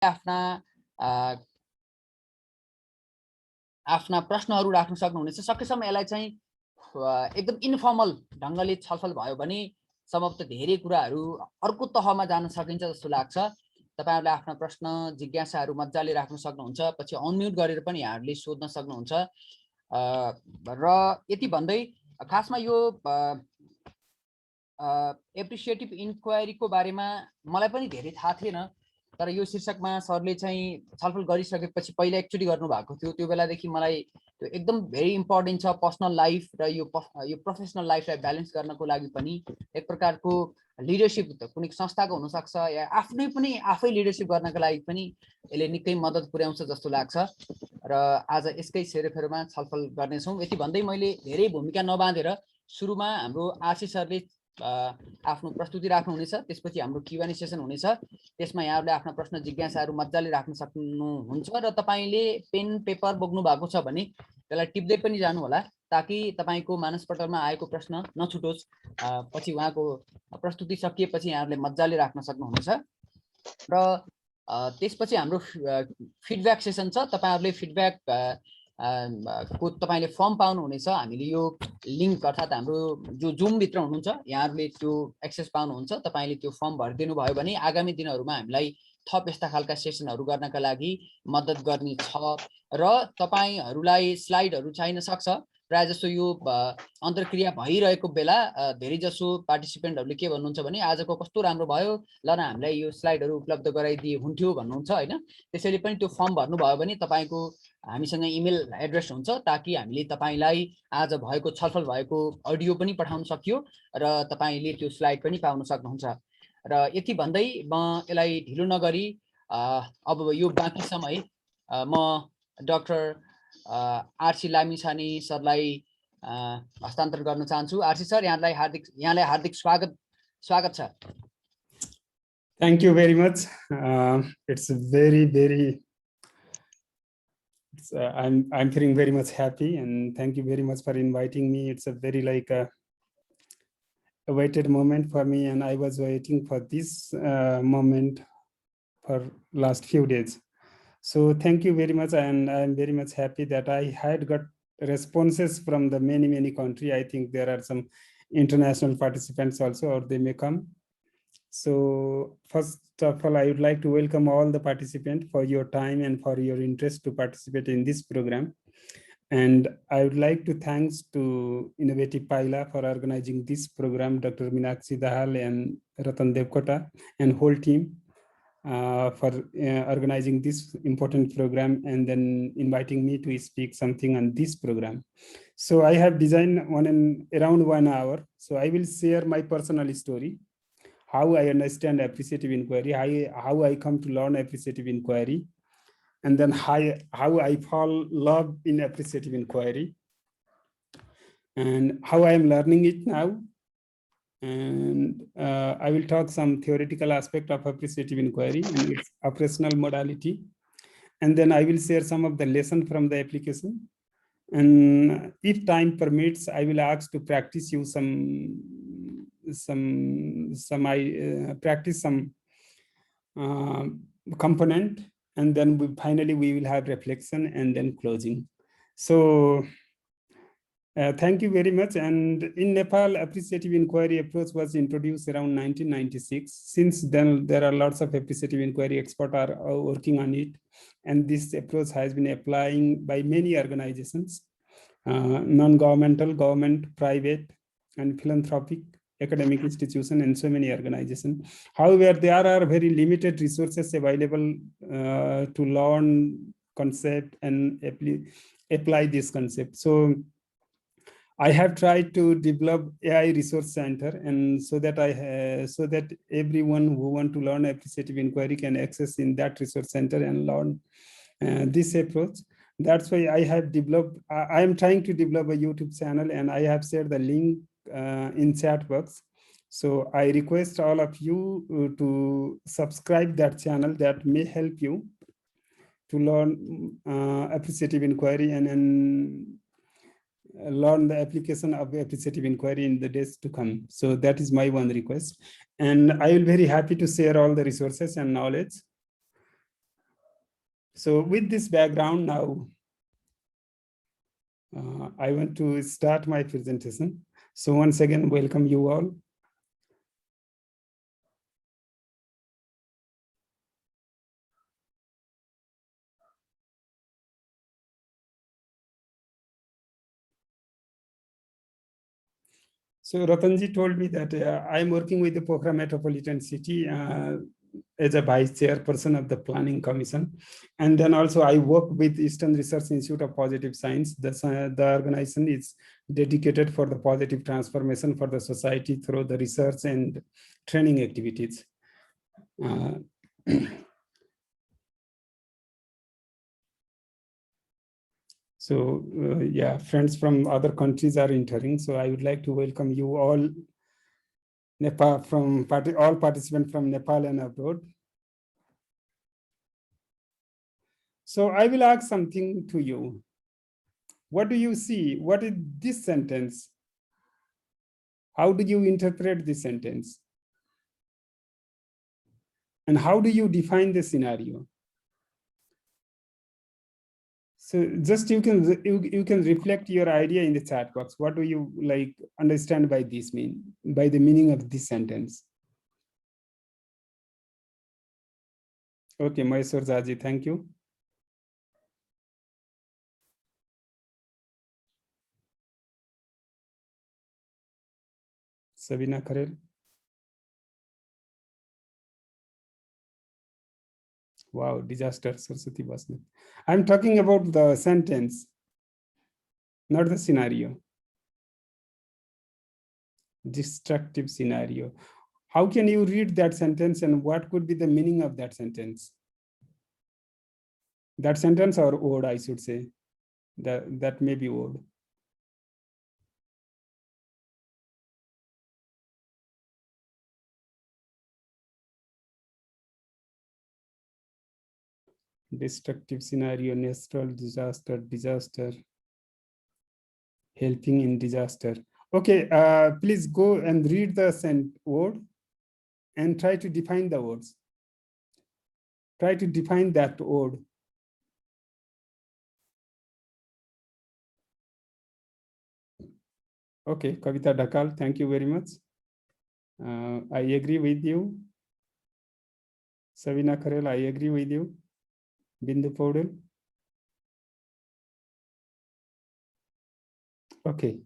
आफ्ना आफ्ना प्रश्नहरू राख्न सक्नुहुनेछ। सकेसम्म यसलाई चाहिँ एकदम इन्फर्मल ढङ्गले छलफल भयो भने सम्भवतः धेरै कुराहरू अर्को तहमा जान सकिन्छ जस्तो लाग्छ। तपाईहरुले आफ्ना प्रश्न जिज्ञासाहरू मजाले राख्न सक्नुहुन्छ। पछि अनम्युट गरेर पनि यहाँहरूले सोध्न सक्नुहुन्छ। र यति भन्दै खासमा यो एप्रिसिएटिभ इन्क्वायरीको बारेमा मलाई पनि धेरै थाहा थिएन, तर यो शीर्षकमा सरले चाहिँ छलफल गरिसकेपछि पहिला एकचोटि गर्नुभएको थियो। त्यो बेलादेखि मलाई त्यो एकदम भेरी इम्पोर्टेन्ट छ। पर्सनल लाइफ र यो प्रोफेसनल लाइफलाई ब्यालेन्स गर्नको लागि पनि एक प्रकारको लिडरसिप कुनै संस्थाको हुनसक्छ या आफ्नै पनि आफै लिडरसिप गर्नको लागि पनि यसले निकै मद्दत पुर्याउँछ जस्तो लाग्छ। र आज यसकै सेरोफेरोमा छलफल गर्नेछौँ। यति भन्दै मैले धेरै भूमिका नबाँधेर सुरुमा हाम्रो आरसी सरले आफ्नो प्रस्तुति राख्नुहुनेछ, त्यसपछि हाम्रो Q&A सेसन हुनेछ। त्यसमा यहाँहरूले आफ्ना प्रश्न जिज्ञासाहरू मजाले राख्न सक्नुहुन्छ र तपाईले पेन पेपर बोक्नु भएको छ भने त्यसलाई टिप्दै पनि जानु होला, ताकि तपाईको मानसपटलमा आएको प्रश्न नछुटोस्। पछि उहाँको प्रस्तुति सकिएपछि यहाँहरूले मजाले राख्न सक्नुहुनेछ। र त्यसपछि हाम्रो फिडब्याक सेसन छ। तपाईहरुले फिडब्याक को तपाईले फर्म पाउनुहुनेछ। हामीले यो लिंक अर्थात हाम्रो जो जुम भित्र हुनुहुन्छ यहाँहरूले त्यो एक्सेस पाउनुहुन्छ। तपाईले त्यो फर्म भरिदिनु भयो भने आगामी दिनहरुमा हामीलाई थप यस्ता खालका सेसनहरु गर्नका लागि मद्दत गर्ने छ। र तपाईहरुलाई स्लाइडहरु चाहिन सक्छ। प्राय जसो यो अन्तर्क्रिया भइरहेको बेला धेरै जसो पार्टिसिपेन्टहरुले के भन्नुहुन्छ भने आजको कस्तो राम्रो भयो, ल न हामीलाई यो स्लाइडहरु उपलब्ध गराइदिए हुन्थ्यो भन्नुहुन्छ हैन। त्यसैले पनि त्यो फर्म भर्नु भयो भने तपाईको हामीसँग इमेल एड्रेस हुन्छ, ताकि हामीले तपाईलाई आज भएको छलफल भएको अडियो पनि पठाउन सकियो र तपाईले त्यो स्लाइड पनि पाउन सक्नुहुन्छ। र यति भन्दै म यसलाई ढिलो नगरी अब यो बाँकी समय म डाक्टर आरसी लामिछाने सरलाई हस्तान्तरण गर्न चाहन्छु। आरसी सर, यहाँलाई हार्दिक स्वागत छ। Thank you very much. It's very I'm feeling very much happy, and thank you very much for inviting me. It's a very awaited moment for me, and I was waiting for this moment for last few days. So thank you very much, and I'm very much happy that I had got responses from the many countries. I think there are some international participants also, or they may come. So first of all, I would like to welcome all the participants for your time and for your interest to participate in this program. And I would like to thanks to Innovative Paila for organizing this program, Dr. Meenakshi Dahal and Ratan Devkota and whole team for organizing this important program and then inviting me to speak something on this program. So I have designed around 1 hour. So I will share my personal story, how I understand appreciative inquiry, how I come to learn appreciative inquiry, and then how I fall in love in appreciative inquiry, and how I am learning it now. And I will talk some theoretical aspect of appreciative inquiry and its operational modality. And then I will share some of the lesson from the application. And if time permits, I will ask to practice you practice some component, and then finally we will have reflection and then closing. So thank you very much. And in Nepal, appreciative inquiry approach was introduced around 1996. Since then, there are lots of appreciative inquiry experts are working on it, and this approach has been applying by many organizations, non-governmental, government, private, and philanthropic, academic institution, and so many organizations. However, there are very limited resources available to learn concept and apply this concept. So I have tried to develop AI resource center, and so that everyone who want to learn appreciative inquiry can access in that resource center and learn this approach. That's why I have developed. I am trying to develop a YouTube channel, and I have shared the link in chat box. So I request all of you to subscribe that channel. That may help you to learn appreciative inquiry and learn the application of appreciative inquiry in the days to come. So that is my one request, and I will be very happy to share all the resources and knowledge. So with this background now, I want to start my presentation. So once again, welcome you all. So Ratanji told me that I'm working with the Pokhara Metropolitan City as a vice chairperson of the Planning Commission. And then also I work with Eastern Research Institute of Positive Science. The organization is dedicated for the positive transformation for the society through the research and training activities. So yeah, friends from other countries are entering. So I would like to welcome you all, Nepal all participants from Nepal and abroad. So I will ask something to you. What do you see? What is this sentence? How do you interpret this sentence? And how do you define the scenario? So just you can reflect your idea in the chat box. What do you like understand by this by the meaning of this sentence? Okay, Mysore Zaji, thank you. Sabina Kharel. Wow, disaster, Saraswati Basnet. I'm talking about the sentence, not the scenario. Destructive scenario. How can you read that sentence and what could be the meaning of that sentence? That sentence or word, I should say. That may be word. Destructive scenario, natural disaster, helping in disaster. Okay, please go and read the word and try to define the words. Try to define that word. Okay, Kavita Dakal, thank you very much. I agree with you. Sabina Kharel, I agree with you. Bindu Paudel. Okay,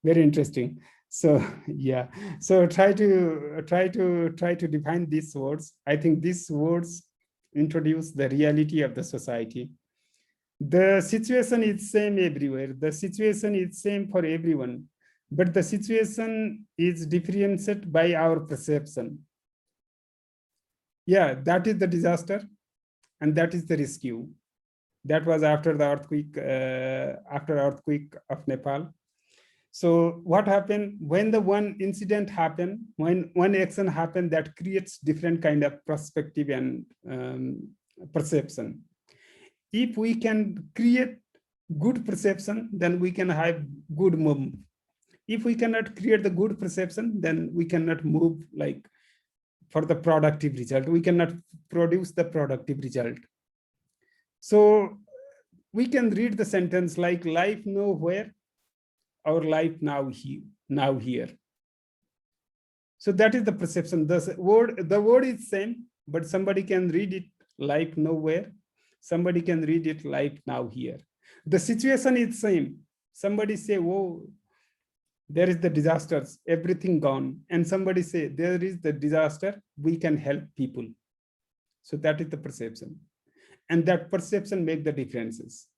very interesting. So yeah, so try to define these words. I think these words introduce the reality of the society. The situation is same everywhere. The situation is same for everyone, but the situation is differentiated by our perception. Yeah, that is the disaster, and that is the rescue. That was after the earthquake of Nepal. So what happened when the one incident happened, when one action happened, that creates different kind of perspective and perception. If we can create good perception, then we can have good movement. If we cannot create the good perception, then we cannot move like for the productive result. We cannot produce the productive result. So we can read the sentence like life nowhere, our life now here. So that is the perception. The word is same, but somebody can read it life nowhere. Somebody can read it life now here. The situation is same. Somebody say, whoa, there is the disasters, everything gone. And somebody say, there is the disaster, we can help people. So that is the perception. And that perception make the differences.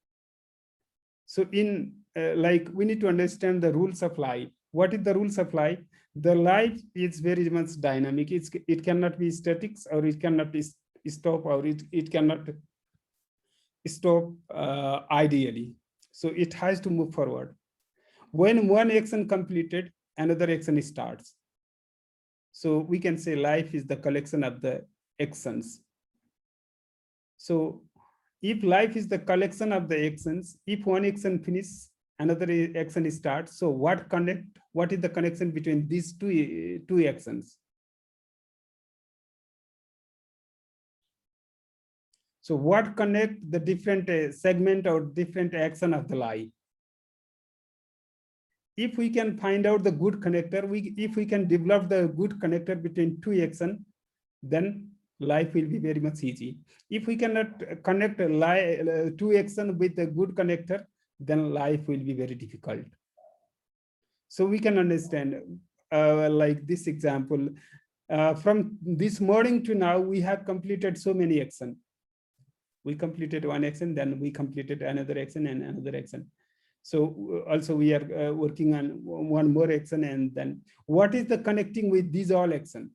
So in like we need to understand the rules of life. What is the rules of life? The life is very much dynamic. It cannot be static, or it cannot be stop, or it cannot stop ideally. So it has to move forward. When one action completed, another action starts. So we can say life is the collection of the actions. So if life is the collection of the actions, if one action finishes, another action starts. So what is the connection between these two actions? So what connect the different segment or different action of the life? If we can find out the good connector, if we can develop the good connector between two actions, then life will be very much easy. If we cannot connect two actions with a good connector, then life will be very difficult. So we can understand, like this example, from this morning to now, we have completed so many actions. We completed one action, then we completed another action and another action. So also we are working on one more action, and then what is the connecting with these all actions?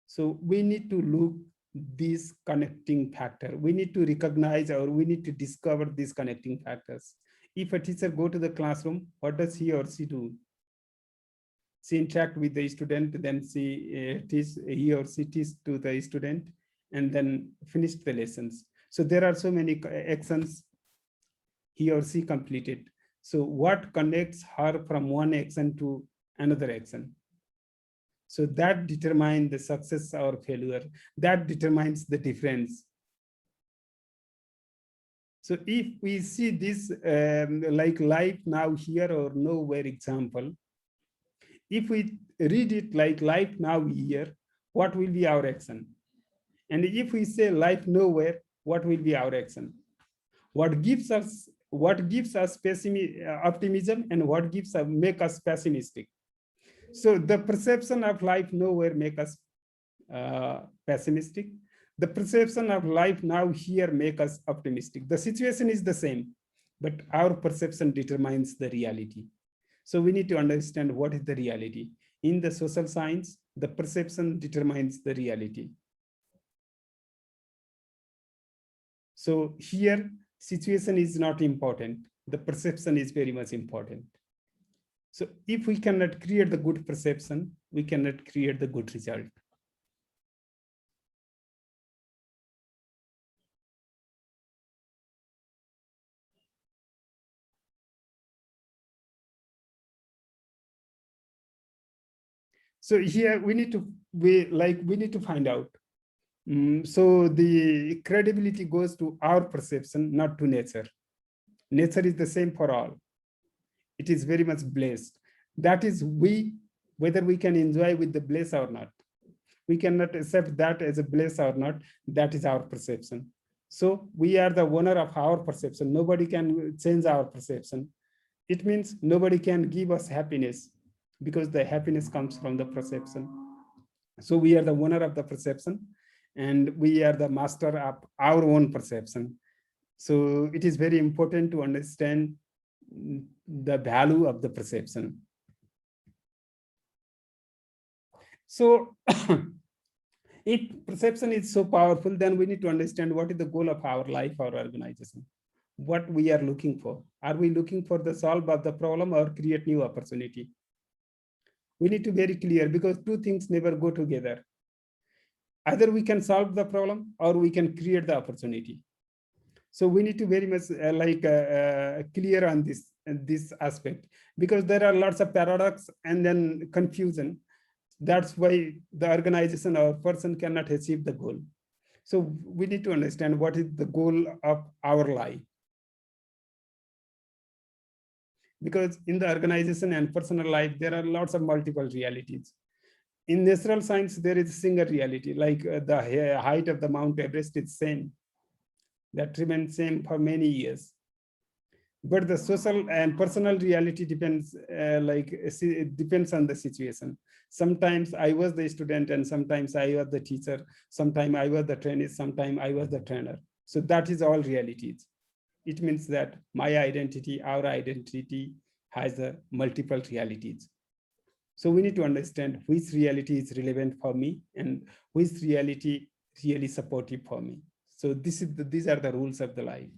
So we need to look this connecting factor. We need to recognize, or we need to discover these connecting factors. If a teacher go to the classroom, what does he or she do? She interact with the student, then he or she teach to the student, and then finish the lessons. So there are so many actions he or she completed. So what connects her from one action to another action? So that determines the success or failure. That determines the difference. So if we see this like life now here or nowhere example, if we read it like life now here, what will be our action? And if we say life nowhere, what will be our action? What gives us optimism, and what make us pessimistic? So the perception of life nowhere make us pessimistic. The perception of life now here make us optimistic. The situation is the same, but our perception determines the reality. So we need to understand what is the reality. In the social science, the perception determines the reality. So here, situation is not important. The perception is very much important. So if we cannot create the good perception, we cannot create the good result. So here we need to find out. So the credibility goes to our perception, not to nature. Nature is the same for all. It is very much blessed. That is whether we can enjoy with the bliss or not. We cannot accept that as a bliss or not. That is our perception. So we are the owner of our perception. Nobody can change our perception. It means nobody can give us happiness, because the happiness comes from the perception. So we are the owner of the perception, and we are the master of our own perception. So it is very important to understand the value of the perception. So if perception is so powerful, then we need to understand what is the goal of our life or organization, what we are looking for. Are we looking for the solve of the problem or create new opportunity? We need to be very clear, because two things never go together. Either we can solve the problem or we can create the opportunity. So we need to very much clear on this aspect, because there are lots of paradox and then confusion. That's why the organization or person cannot achieve the goal. So we need to understand what is the goal of our life. Because in the organization and personal life, there are lots of multiple realities. In natural science, there is a single reality, like the height of the Mount Everest is same. That remains same for many years. But the social and personal reality depends, it depends on the situation. Sometimes I was the student, and sometimes I was the teacher. Sometimes I was the trainee, sometimes I was the trainer. So that is all realities. It means that my identity, our identity has multiple realities. So we need to understand which reality is relevant for me and which reality really supportive for me. So these are the rules of the life.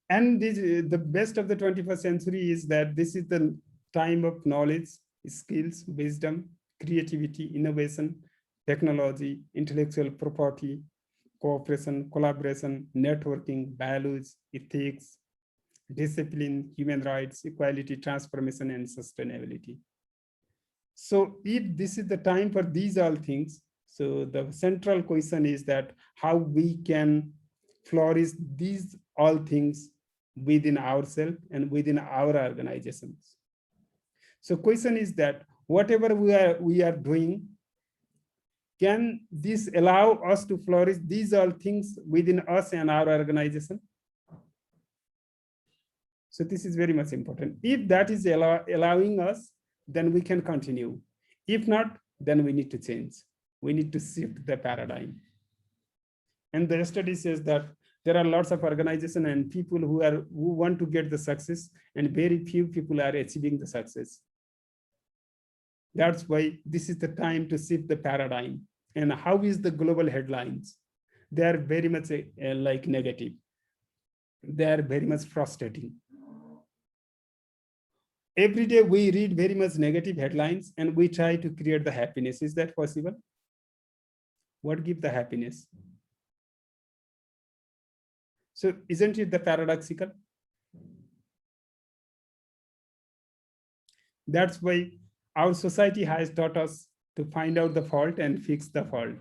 And the best of the 21st century is that this is the time of knowledge, skills, wisdom, creativity, innovation, technology, intellectual property, cooperation, collaboration, networking, values, ethics, discipline, human rights, equality, transformation, and sustainability. So if this is the time for these all things, so the central question is that how we can flourish these all things within ourselves and within our organizations. So question is that whatever we are doing, can this allow us to flourish these all things within us and our organization? So this is very much important. If that is allowing us, then we can continue. If not, then we need to change. We need to shift the paradigm. And the study says that there are lots of organizations and people who want to get the success, and very few people are achieving the success. That's why this is the time to shift the paradigm. And how is the global headlines? They are very much like negative. They are very much frustrating. Every day we read very much negative headlines and we try to create the happiness. Is that possible? What gives the happiness? So isn't it the paradoxical? That's why our society has taught us to find out the fault and fix the fault.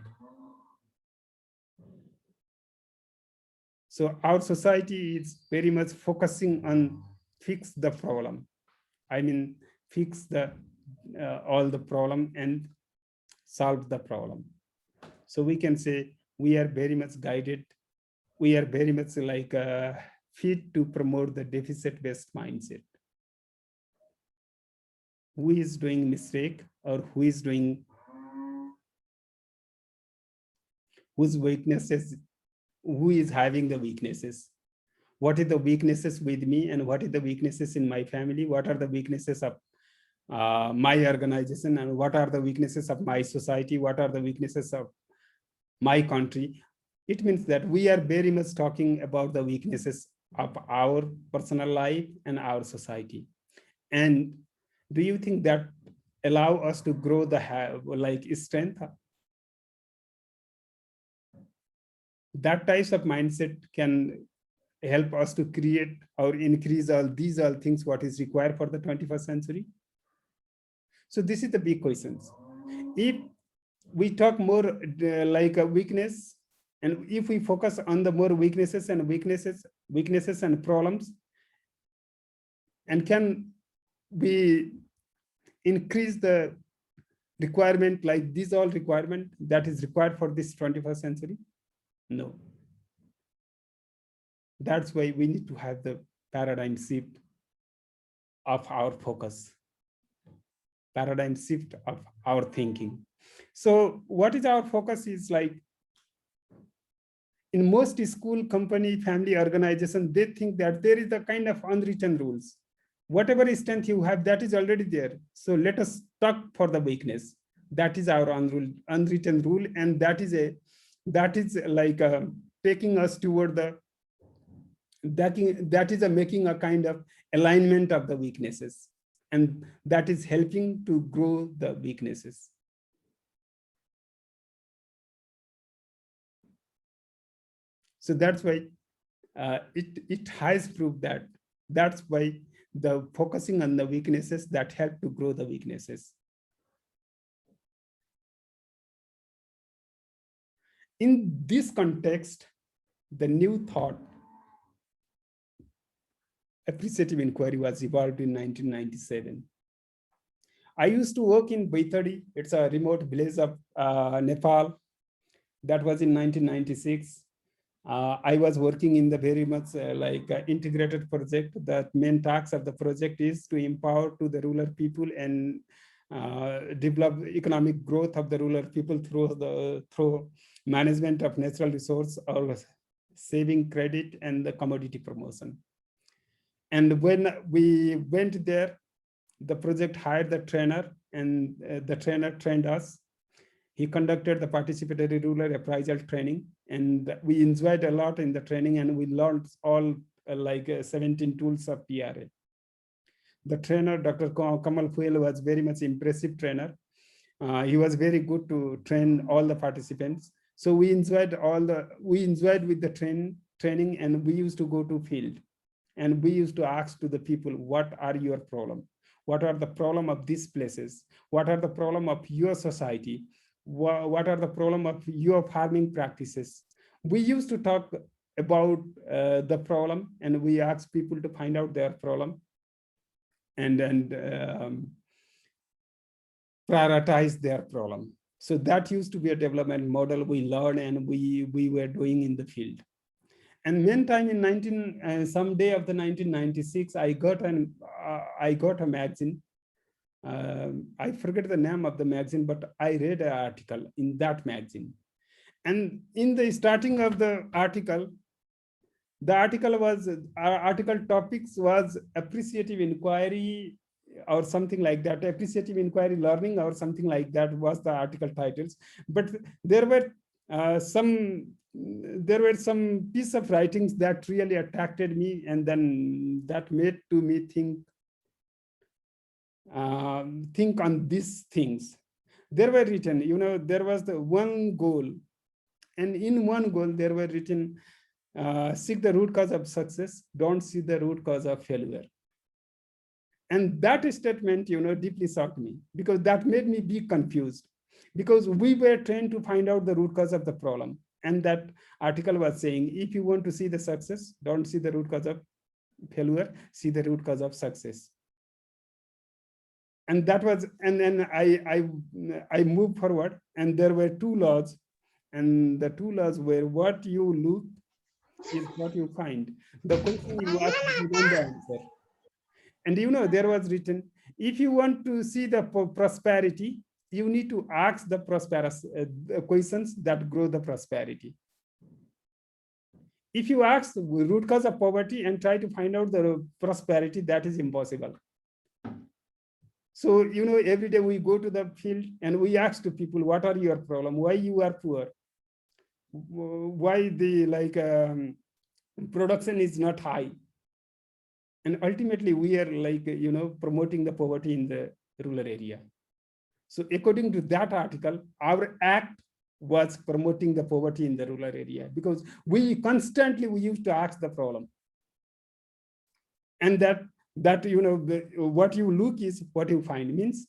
So our society is very much focusing on fix the problem. I mean, fix the all the problem and solve the problem. So we can say we are very much guided. We are very much like fit to promote the deficit-based mindset. Who is doing mistake or who is doing whose weaknesses, who is having the weaknesses? What are the weaknesses with me and what are the weaknesses in my family? What are the weaknesses of my organization and what are the weaknesses of my society? What are the weaknesses of my country? It means that we are very much talking about the weaknesses of our personal life and our society. And do you think that allow us to grow the like strength? That types of mindset can help us to create or increase all these all things what is required for the 21st century. So this is the big questions. If we talk more like a weakness, and if we focus on the more weaknesses and problems, and can we increase the requirement like these all requirement that is required for this 21st century? No. That's why we need to have the paradigm shift of our focus, paradigm shift of our thinking. So what is our focus is like, in most school, company, family, organization, they think that there is a kind of unwritten rules. Whatever strength you have, that is already there. So let us talk for the weakness. That is our unwritten rule. And that is like taking us toward that is making a kind of alignment of the weaknesses. And that is helping to grow the weaknesses. So that's why it has proved that that's why the focusing on the weaknesses that help to grow the weaknesses. In this context, the new thought, appreciative inquiry, was evolved in 1997. I used to work in Baitadi. It's a remote village of Nepal. That was in 1996. I was working in the very much integrated project. The main task of the project is to empower to the rural people and develop economic growth of the rural people through management of natural resource or saving credit and the commodity promotion. And when we went there, the project hired the trainer, and the trainer trained us. He conducted the participatory rural appraisal training, and we enjoyed a lot in the training, and we learned all 17 tools of PRA. The trainer, Dr. Kamal Fuel, was very much impressive trainer. He was very good to train all the participants. So we enjoyed with the training, and we used to go to field, and we used to ask to the people, what are your problem? What are the problem of these places? What are the problem of your society? What are the problem of your farming practices? We used to talk about the problem, and we ask people to find out their problem and prioritize their problem. So that used to be a development model we learned and we were doing in the field. And meantime, in some day of the 1996, I got a magazine. I forget the name of the magazine, but I read an article in that magazine. And in the starting of the article article topics was appreciative inquiry or something like that, appreciative inquiry learning or something like that was the article titles. But there were some piece of writings that really attracted me, and then that made to me think on these things. There were written, there was the one goal, and in one goal there were written, seek the root cause of success, don't see the root cause of failure. And that statement, deeply shocked me, because that made me be confused, because we were trained to find out the root cause of the problem. And that article was saying, if you want to see the success, don't see the root cause of failure, see the root cause of success. And that was, and then I moved forward, and there were two laws, and the two laws were, what you look is what you find. The question you ask, you don't answer. And there was written, if you want to see the prosperity, you need to ask the questions that grow the prosperity. If you ask the root cause of poverty and try to find out the prosperity, that is impossible. So, every day we go to the field and we ask to people, what are your problem? Why you are poor? Why the production is not high? And ultimately we are promoting the poverty in the rural area. So according to that article, our act was promoting the poverty in the rural area, because we used to ask the problem. And that what you look is what you find, means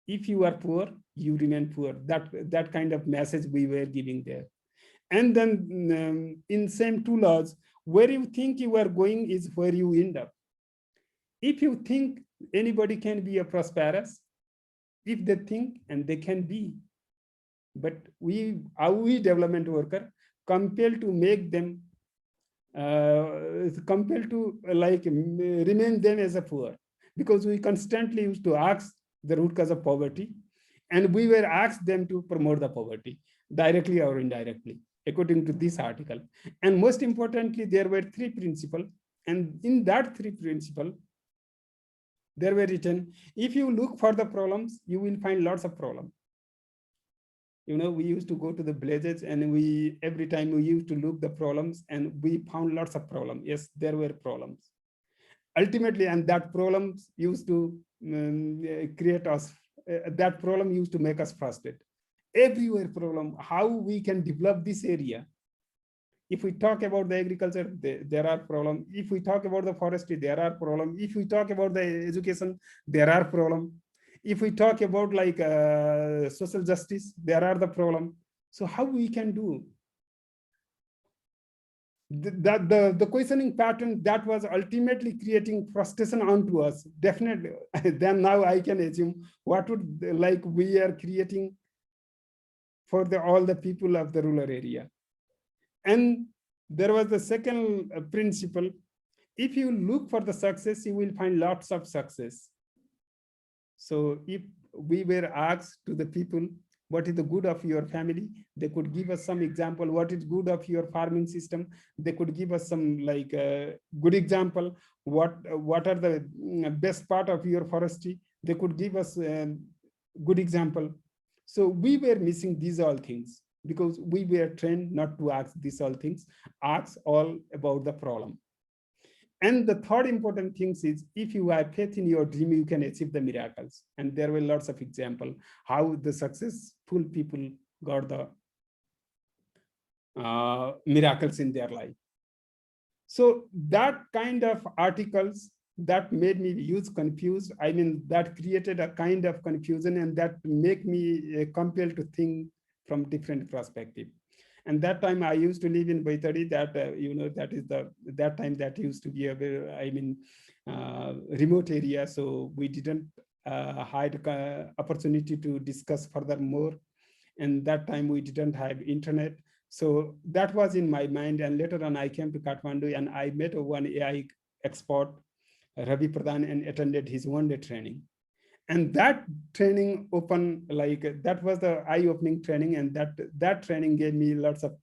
if you are poor, you remain poor. That kind of message we were giving there. And then in same two laws, where you think you are going is where you end up. If you think anybody can be a prosperous, if they think, and they can be, but we development worker compelled to make them, compelled to remain them as a poor, because we constantly used to ask the root cause of poverty, and we were asked them to promote the poverty directly or indirectly, according to this article. And most importantly, there were three principles, and in that three principles, there were written, if you look for the problems, you will find lots of problems. We used to go to the villages, and every time we used to look the problems, and we found lots of problems. Yes, there were problems. Ultimately, and that problems used to create us, that problem used to make us frustrated. Everywhere problem, how we can develop this area. If we talk about the agriculture, there are problems. If we talk about the forestry, there are problems. If we talk about the education, there are problems. If we talk about social justice, there are the problems. So how we can do? The questioning pattern that was ultimately creating frustration onto us, definitely. Then now I can assume what would we are creating for all the people of the rural area. And there was the second principle. If you look for the success, you will find lots of success. So if we were asked to the people, what is the good of your family? They could give us some example. What is good of your farming system? They could give us some good example. What are the best part of your forestry? They could give us good example. So we were missing these all things, because we were trained not to ask these all things, ask all about the problem. And the third important thing is, if you have faith in your dream, you can achieve the miracles. And there were lots of examples how the successful people got the miracles in their life. So that kind of articles that made me huge confused. I mean, that created a kind of confusion, and that make me compelled to think from different perspective. And that time I used to live in Baitari, that, that is that time that used to be a very, remote area. So we didn't had opportunity to discuss furthermore. And that time we didn't have internet. So that was in my mind. And later on I came to Kathmandu and I met one AI expert, Ravi Pradhan, and attended his one-day training. And that training opened, like, that was the eye-opening training. And that training gave me lots of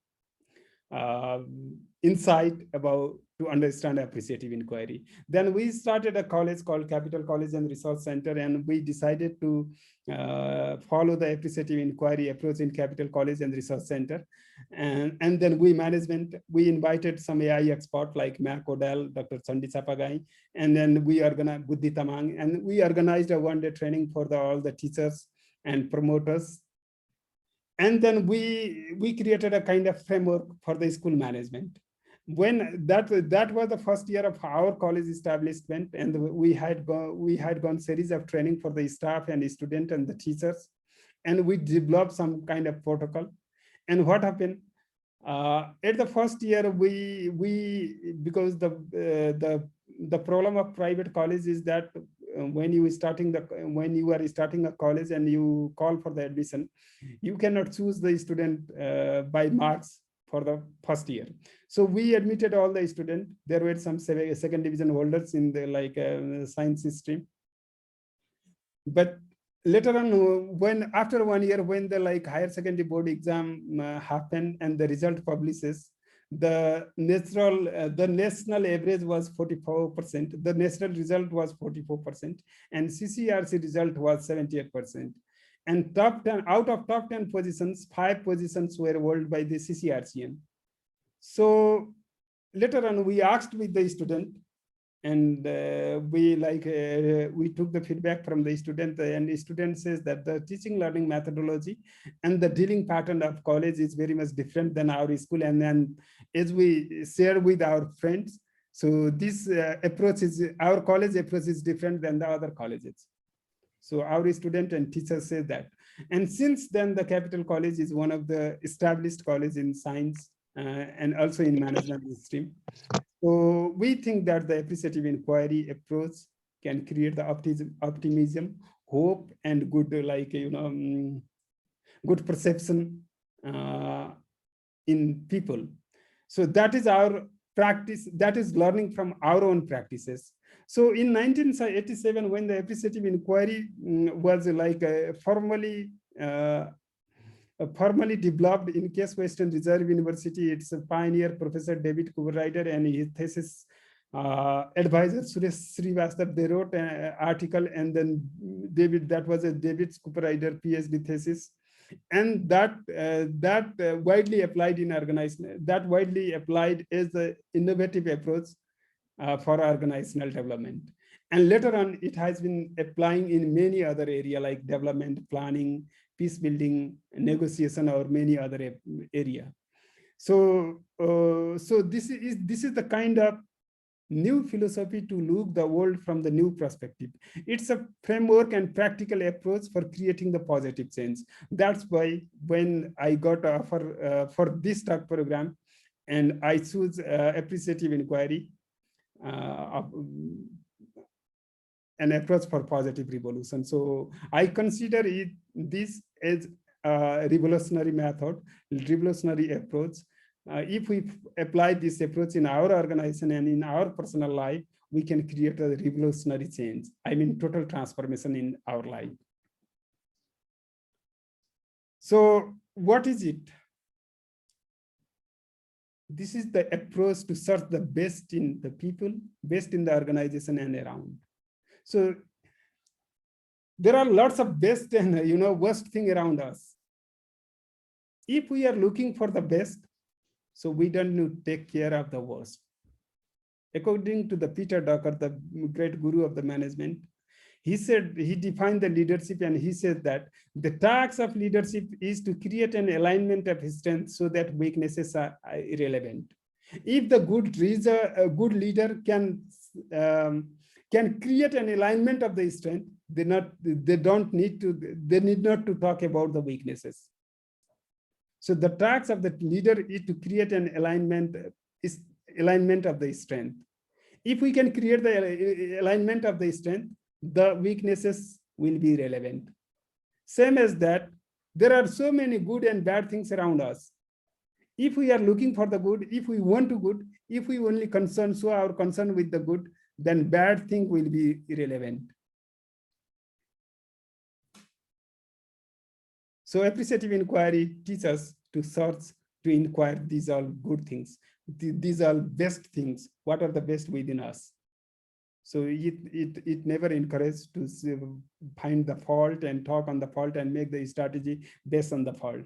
insight about to understand appreciative inquiry. Then we started a college called Capital College and Resource Center, and we decided to follow the appreciative inquiry approach in Capital College and Resource Center. And then we invited some AI experts like Mac Odell, Dr. Chandi Chapagai, and then we organized Buddhi Tamang, and we organized a one-day training for all the teachers and promoters. And then we created a kind of framework for the school management. When that was the first year of our college establishment, and we had gone series of training for the staff and the student and the teachers, and we developed some kind of protocol. And what happened at the first year, because the problem of private college is that when you are starting a college and you call for the admission, you cannot choose the student by marks for the first year. So we admitted all the students. There were some second division holders in the science stream. But later on, after 1 year, when the higher secondary board exam happened and the result publishes, the national average was 44%. The national result was 44%, and CCRC result was 78%. And out of top 10 positions, 5 positions were held by the CCRCN. So later on, we asked with the student, and we took the feedback from the student, and the student says that the teaching learning methodology and the dealing pattern of college is very much different than our school. And then as we share with our friends, so this our college approach is different than the other colleges. So our student and teachers say that. And since then, the Capital College is one of the established colleges in science and also in management stream. So we think that the appreciative inquiry approach can create the optimism, hope, and good, good perception in people. So that is our practice. That is learning from our own practices. So in 1987, when the appreciative inquiry was formally developed in Case Western Reserve University, its pioneer, Professor David Kuberreiter, and his thesis advisor, Suresh Srivastava, they wrote an article, and then that was a David Kuberreiter PhD thesis. And that widely applied in organization, that widely applied as the innovative approach for organizational development. And later on, it has been applying in many other areas like development, planning, peace building, negotiation, or many other area. So, this is the kind of new philosophy to look the world from the new perspective. It's a framework and practical approach for creating the positive change. That's why when I got an offer for this talk program, and I choose appreciative inquiry, an approach for positive revolution. So I consider this as a revolutionary method, revolutionary approach. If we apply this approach in our organization and in our personal life, we can create a revolutionary change. I mean, total transformation in our life. So what is it? This is the approach to search the best in the people, best in the organization and around. So there are lots of best and worst thing around us. If we are looking for the best, so we don't need to take care of the worst. According to the Peter Drucker, the great guru of the management, he said, he defined the leadership, and he said that the task of leadership is to create an alignment of strengths so that weaknesses are irrelevant. If the good leader can can create an alignment of the strength, they need not to talk about the weaknesses. So the task of the leader is to create an alignment of the strength. If we can create the alignment of the strength, the weaknesses will be relevant. Same as that, there are so many good and bad things around us. If we are looking for the good, if we want to good, if we only show our concern with the good, then bad thing will be irrelevant. So appreciative inquiry teaches us to search, to inquire, these are good things. These are best things. What are the best within us? So it never encourages to find the fault and talk on the fault and make the strategy based on the fault.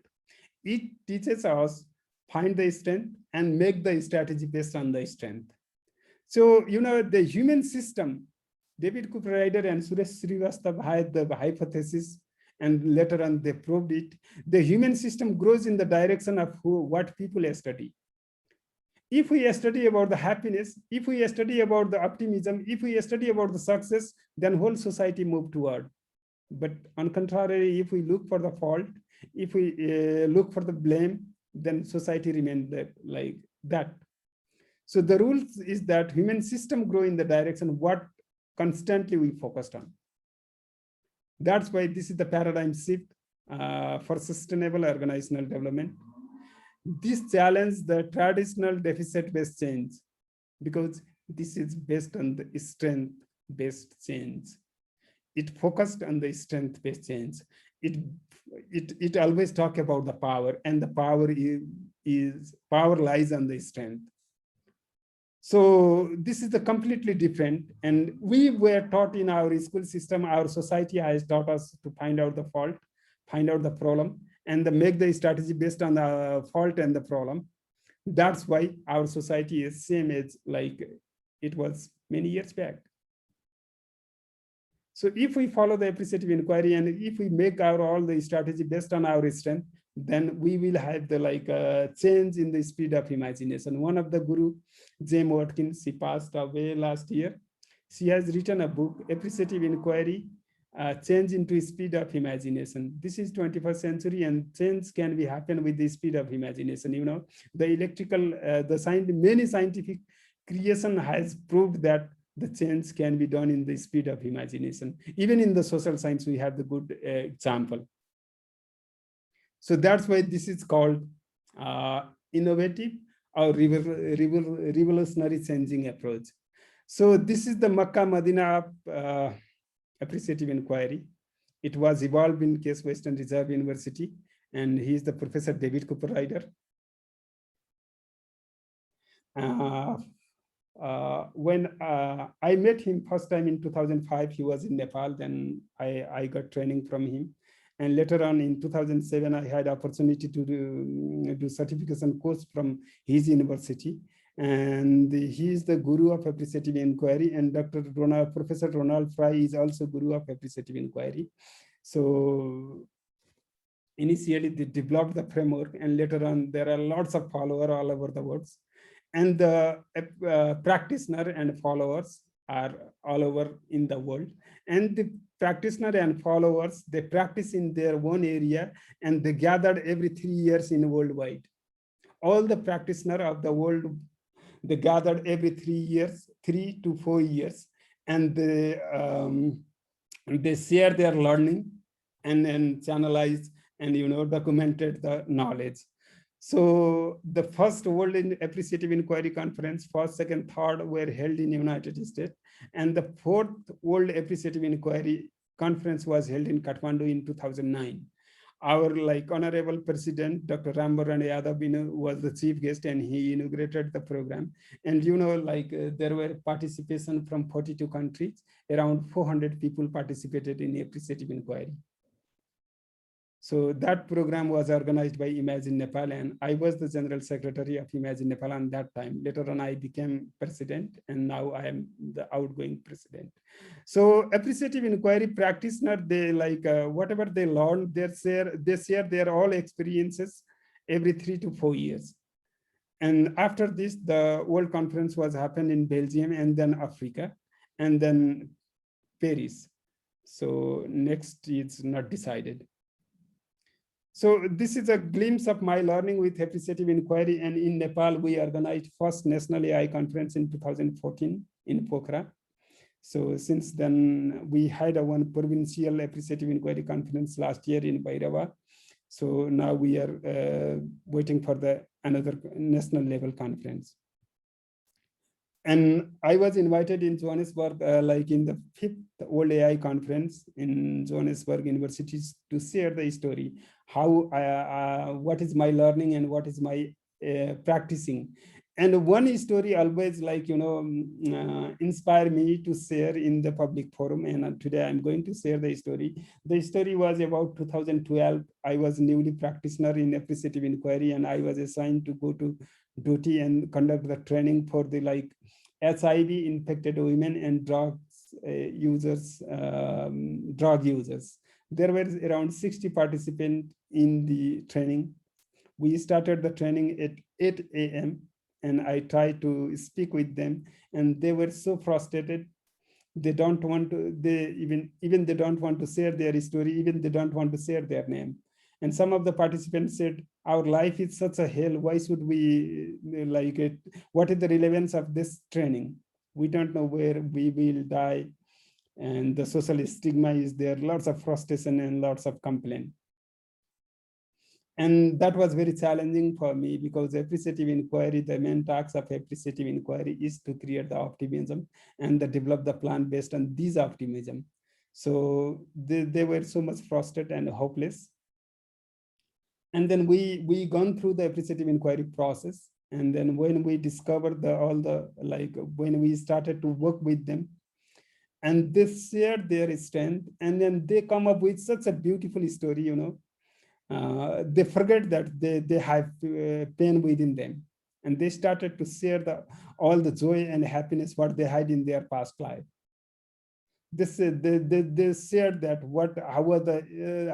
It teaches us find the strength and make the strategy based on the strength. So, the human system, David Cooper Ryder and Suresh Srivastava had the hypothesis, and later on they proved it. The human system grows in the direction of what people study. If we study about the happiness, if we study about the optimism, if we study about the success, then whole society move toward. But on contrary, if we look for the fault, if we look for the blame, then society remains like that. So the rule is that human system grow in the direction what constantly we focused on. That's why this is the paradigm shift for sustainable organizational development. This challenges the traditional deficit-based change because this is based on the strength-based change. It focused on the strength-based change. It always talk about the power, and the power power lies on the strength. So this is the completely different, and we were taught in our school system, our society has taught us to find out the fault, find out the problem, and make the strategy based on the fault and the problem. That's why our society is same as like it was many years back. So if we follow the appreciative inquiry and if we make all the strategy based on our strength, then we will have the change in the speed of imagination. One of the guru, Jane Watkins, she passed away last year. She has written a book, Appreciative Inquiry, Change into Speed of Imagination. This is 21st century, and change can be happen with the speed of imagination. The electrical, many scientific creation has proved that the change can be done in the speed of imagination. Even in the social science, we have the good example. So that's why this is called innovative or revolutionary changing approach. So this is the Makkah Madina appreciative inquiry. It was evolved in Case Western Reserve University, and he is the Professor David Cooper Ryder. When I met him first time in 2005, he was in Nepal. Then I got training from him. And later on in 2007, I had opportunity to do certification course from his university. And he is the guru of appreciative inquiry. And Professor Ronald Fry is also guru of appreciative inquiry. So initially they developed the framework, and later on there are lots of followers all over the world. And the practitioner and followers are all over in the world. And the practitioner and followers, they practice in their own area, and they gathered every 3 years in worldwide. All the practitioners of the world, they gathered every 3 years, 3 to 4 years, and they share their learning and then channelize and documented the knowledge. So the first World Appreciative Inquiry Conference, first, second, third were held in the United States. And the fourth World Appreciative Inquiry Conference was held in Kathmandu in 2009. Our Honorable President, Dr. Rambaran Yadav, was the chief guest, and he inaugurated the program. And there were participation from 42 countries. Around 400 people participated in Appreciative Inquiry. So that program was organized by Imagine Nepal, and I was the General Secretary of Imagine Nepal on that time. Later on, I became president, and now I am the outgoing president. So appreciative inquiry practitioner, they whatever they learn, they share their all experiences every 3 to 4 years. And after this, the World Conference was happened in Belgium and then Africa. and then Paris. So next is not decided. So this is a glimpse of my learning with appreciative inquiry. And in Nepal, we organized first National AI conference in 2014 in Pokhara. So since then, we had a one provincial appreciative inquiry conference last year in Bhairava. So now we are waiting for the another national level conference. And I was invited in Johannesburg, like in the 5th World AI conference in Johannesburg University, to share the story, how what is my learning and what is my practicing. And one story always inspire me to share in the public forum. And today I'm going to share the story. The story was about 2012. I was newly practitioner in appreciative inquiry, and I was assigned to go to Doti and conduct the training for the HIV infected women and drug users. There were around 60 participants in the training. We started the training at 8 a.m. and I tried to speak with them, and they were so frustrated. They don't want to, even they don't want to share their story, even they don't want to share their name. And some of the participants said, our life is such a hell. Why should we like it? What is the relevance of this training? We don't know where we will die. And the social stigma is there, lots of frustration and lots of complaint. And that was very challenging for me, because appreciative inquiry, the main task of appreciative inquiry is to create the optimism and develop the plan based on these optimism. So they were so much frustrated and hopeless. And then we gone through the appreciative inquiry process. And then when we discovered when we started to work with them, and they shared their strength, and then they come up with such a beautiful story, they forget that they have pain within them. And they started to share all the joy and happiness what they had in their past life. They shared that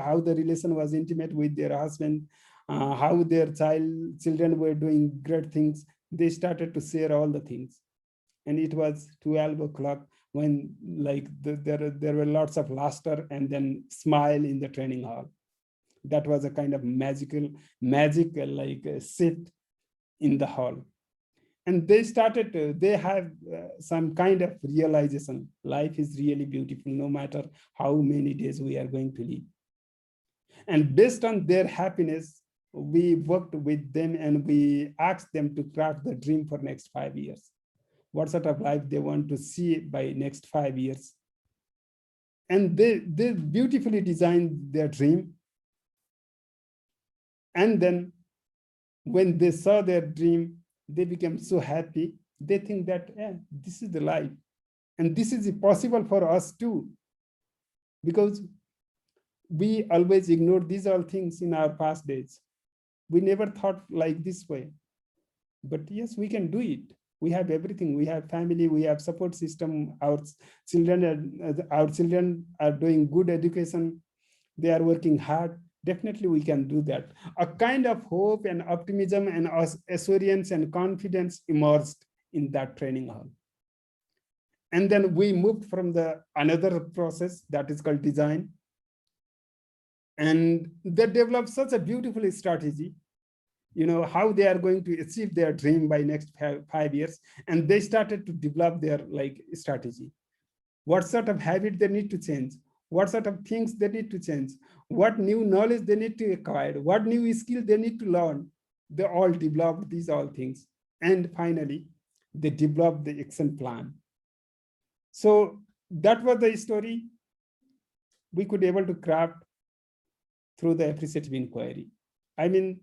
how the relation was intimate with their husband, how their children were doing great things. They started to share all the things. And it was 12 o'clock when there were lots of laughter and then smile in the training hall. That was a kind of magical sit in the hall. And they started they have some kind of realization. Life is really beautiful, no matter how many days we are going to live. And based on their happiness, we worked with them and we asked them to craft the dream for next 5 years. What sort of life they want to see by next 5 years. And they beautifully designed their dream. And then when they saw their dream, they became so happy. They think that this is the life. And this is possible for us too. Because we always ignored these all things in our past days. We never thought like this way. But yes, we can do it. We have everything. We have family, we have support system. Our children are doing good education. They are working hard. Definitely we can do that. A kind of hope and optimism and assurance and confidence emerged in that training hall. And then we moved from another process that is called design. And they developed such a beautiful strategy, how they are going to achieve their dream by next 5 years. And they started to develop their strategy. What sort of habit they need to change, what sort of things they need to change, what new knowledge they need to acquire, what new skill they need to learn. They all developed these all things. And finally, they developed the action plan. So that was the story we could able to craft through the appreciative inquiry. I mean,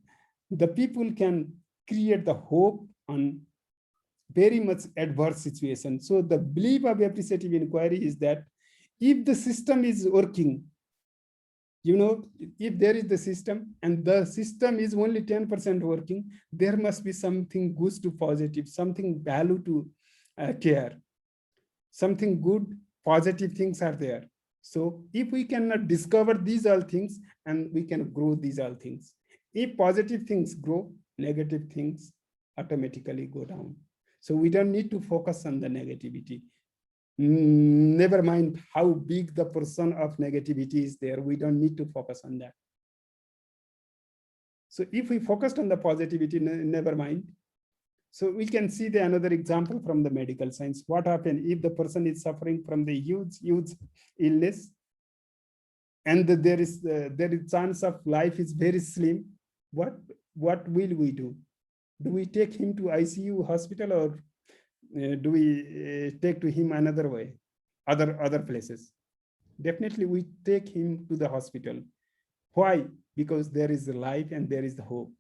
the people can create the hope on very much adverse situation. So the belief of appreciative inquiry is that if the system is working, if there is the system and the system is only 10% working, there must be something good to positive, something value to care, something good, positive things are there. So if we cannot discover these all things, and we can grow these all things. If positive things grow, negative things automatically go down. So we don't need to focus on the negativity. Never mind how big the portion of negativity is there. We don't need to focus on that. So if we focused on the positivity, never mind. So we can see another example from the medical science. What happens if the person is suffering from the huge illness, and there is chance of life is very slim? What will we do? Do we take him to ICU hospital, or do we take to him another way, other places? Definitely we take him to the hospital. Why? Because there is the life and there is the hope.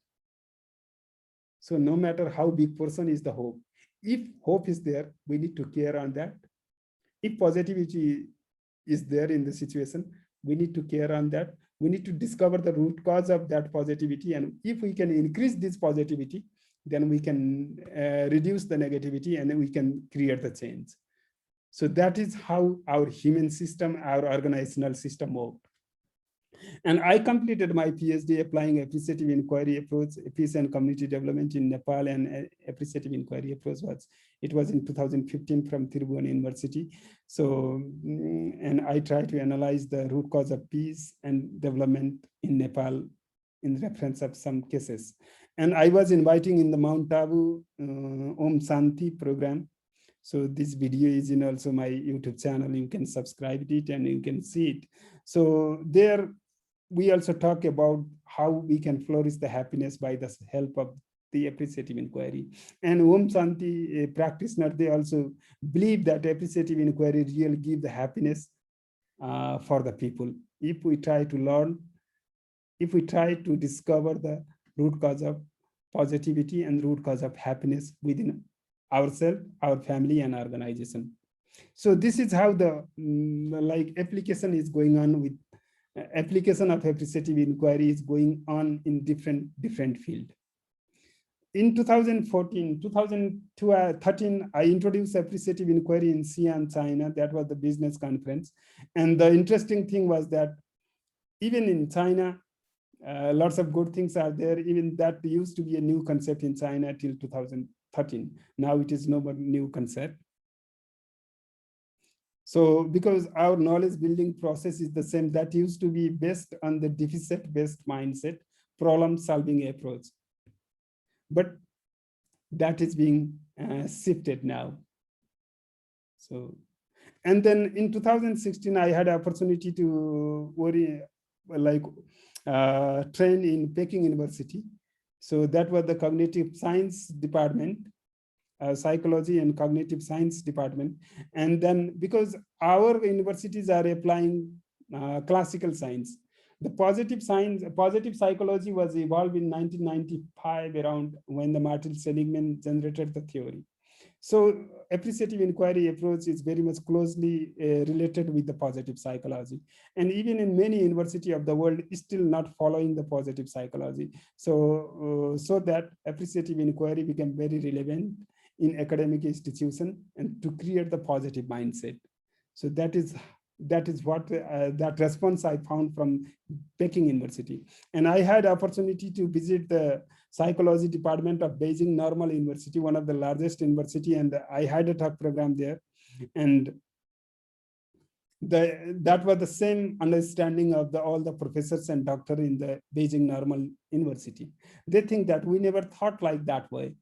So no matter how big person is the hope, if hope is there, we need to care on that. If positivity is there in the situation, we need to care on that. We need to discover the root cause of that positivity. And if we can increase this positivity, then we can reduce the negativity, and then we can create the change. So that is how our human system, our organizational system works. And I completed my PhD applying appreciative inquiry approach, peace and community development in Nepal, and appreciative inquiry approach was in 2015 from Tribhuvan University. So, and I try to analyze the root cause of peace and development in Nepal in reference of some cases. And I was inviting in the Mount Abu Om Shanti program. So this video is in also my YouTube channel. You can subscribe to it and you can see it. So there we also talk about how we can flourish the happiness by the help of the appreciative inquiry. And Om Shanti practitioner, they also believe that appreciative inquiry really give the happiness for the people. If we try to learn, if we try to discover the root cause of positivity and root cause of happiness within ourselves, our family, and organization. So this is how the application is going on with application of appreciative inquiry is going on in different field. In 2014, 2013, I introduced appreciative inquiry in Xi'an, China. That was the business conference. And the interesting thing was that even in China, lots of good things are there. Even that used to be a new concept in China till 2013. Now it is no more new concept. So because our knowledge building process is the same, that used to be based on the deficit-based mindset, problem-solving approach. But that is being shifted now. So, and then in 2016, I had opportunity to train in Peking University. So that was the cognitive science department. Psychology and cognitive science department. And then because our universities are applying classical science, the positive psychology was evolved in 1995 around when the Martin Seligman generated the theory. So appreciative inquiry approach is very much closely related with the positive psychology. And even in many universities of the world is still not following the positive psychology. So, so that appreciative inquiry became very relevant in academic institution and to create the positive mindset. So that is what that response I found from Peking University. And I had opportunity to visit the psychology department of Beijing Normal University, one of the largest university, and I had a talk program there. And that was the same understanding of all the professors and doctors in the Beijing Normal University. They think that we never thought like that way.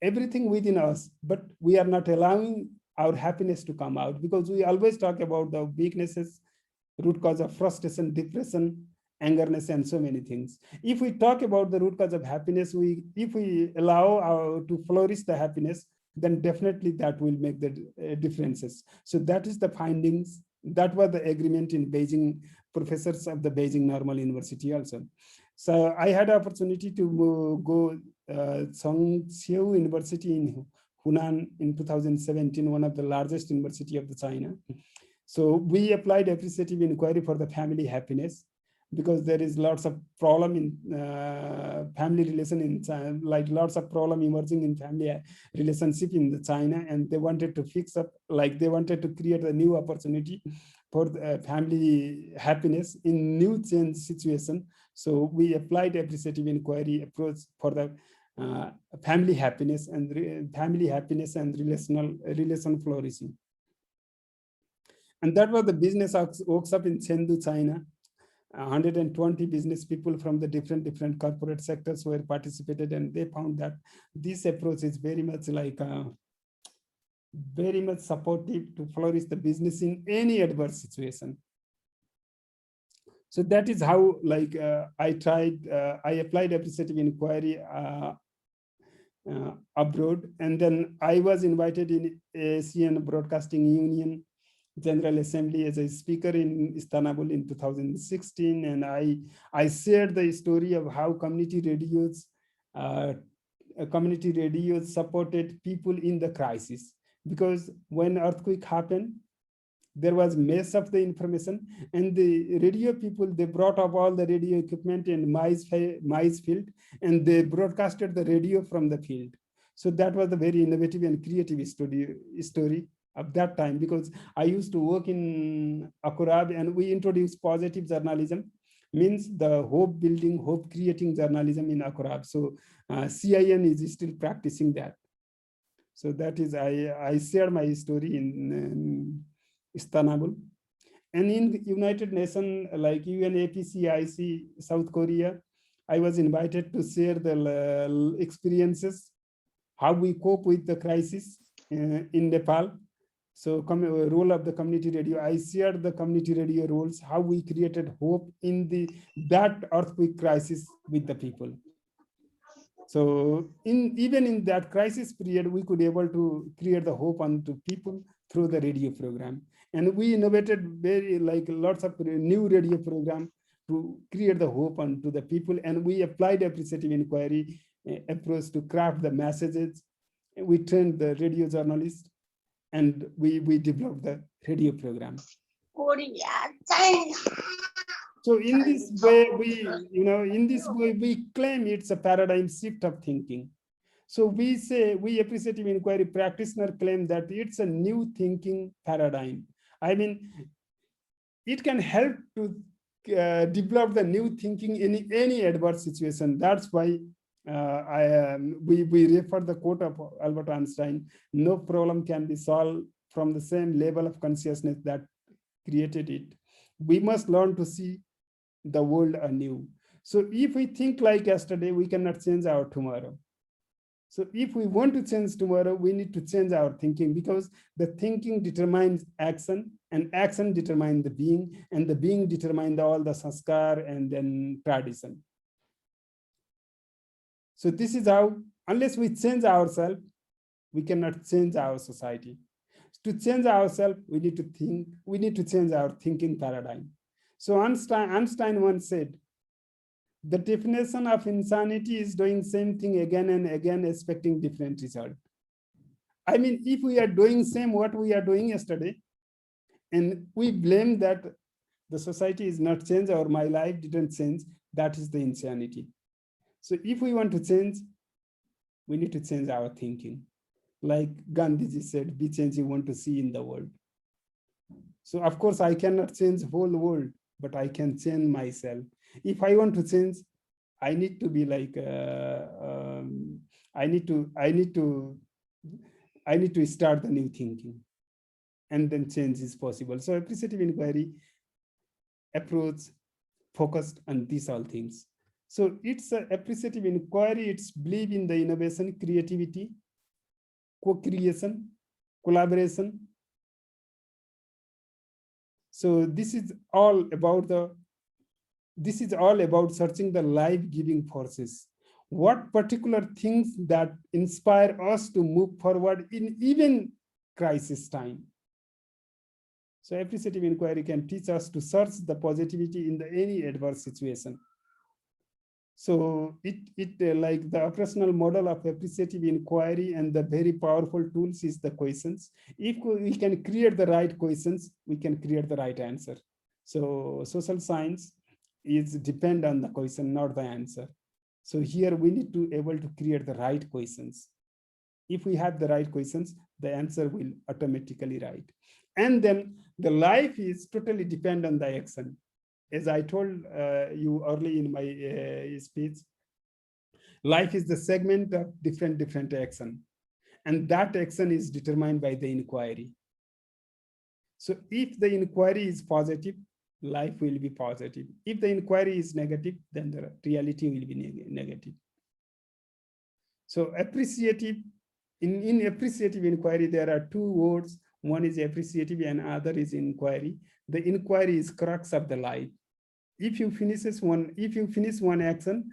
Everything within us, but we are not allowing our happiness to come out, because we always talk about the weaknesses, root cause of frustration, depression, angerness, and so many things. If we talk about the root cause of happiness, if we allow to flourish the happiness, then definitely that will make the differences. So that is the findings. That was the agreement in Beijing, professors of the Beijing Normal University also. So I had opportunity to go Zhengzhou University in Hunan in 2017, one of the largest university of the China. So we applied appreciative inquiry for the family happiness, because there is lots of problem in family relation in China, like lots of problem emerging in family relationship in the China, and they wanted to fix up, like they wanted to create a new opportunity for the family happiness in new change situation. So we applied appreciative inquiry approach for the family happiness and relation flourishing. And that was the business workshop in Zhengzhou, China. 120 business people from the different corporate sectors were participated, and they found that this approach is very much like very much supportive to flourish the business in any adverse situation. So that is how like I applied appreciative inquiry abroad, and then I was invited in Asian Broadcasting Union General Assembly as a speaker in Istanbul in 2016, and I shared the story of how community radios supported people in the crisis, because when earthquake happened, there was mess of the information, and the radio people, they brought up all the radio equipment in maize field, and they broadcasted the radio from the field. So that was a very innovative and creative story of that time, because I used to work in Akurab, and we introduced positive journalism, means the hope building, hope creating journalism in Akurab. So CIN is still practicing that. So that is, I shared my story in Istanbul. And in United Nations, like UNAPCIC, South Korea, I was invited to share the experiences, how we cope with the crisis in Nepal. So role of the community radio, I shared the community radio roles, how we created hope in that earthquake crisis with the people. So even in that crisis period, we could able to create the hope onto people through the radio program. And we innovated very lots of new radio program to create the hope onto the people. And we applied appreciative inquiry approach to craft the messages. We trained the radio journalists, and we developed the radio program. So in this way, we claim it's a paradigm shift of thinking. So we say, we appreciative inquiry practitioner claim that it's a new thinking paradigm. I mean, it can help to develop the new thinking in any adverse situation. That's why we refer the quote of Albert Einstein: no problem can be solved from the same level of consciousness that created it. We must learn to see the world anew. So if we think like yesterday, we cannot change our tomorrow. So if we want to change tomorrow, we need to change our thinking, because the thinking determines action, and action determines the being, and the being determines all the sanskar and then tradition. So this is how, unless we change ourselves, we cannot change our society. To change ourselves, we need to think, we need to change our thinking paradigm. So Einstein once said, the definition of insanity is doing same thing again and again, expecting different result. I mean, if we are doing same what we are doing yesterday, and we blame that the society is not changed or my life didn't change, that is the insanity. So if we want to change, we need to change our thinking. Like Gandhiji said, be change you want to see in the world. So of course I cannot change the whole world, but I can change myself. If I want to change, I need to be like, I need to start the new thinking, and then change is possible. So appreciative inquiry approach focused on these all things. So it's an appreciative inquiry. It's believe in the innovation, creativity, co-creation, collaboration. So this is all about searching the life-giving forces. What particular things that inspire us to move forward in even crisis time? So appreciative inquiry can teach us to search the positivity in any adverse situation. So it like the operational model of appreciative inquiry, and the very powerful tools is the questions. If we can create the right questions, we can create the right answer. So social science is depend on the question, not the answer. So here we need to able to create the right questions. If we have the right questions, the answer will automatically right. And then the life is totally depend on the action. As I told you early in my speech, life is the segment of different action, and that action is determined by the inquiry. So if the inquiry is positive, life will be positive. If the inquiry is negative, then the reality will be negative. So appreciative, in appreciative inquiry, there are two words. One is appreciative and other is inquiry. The inquiry is crux of the life. If you finish one action,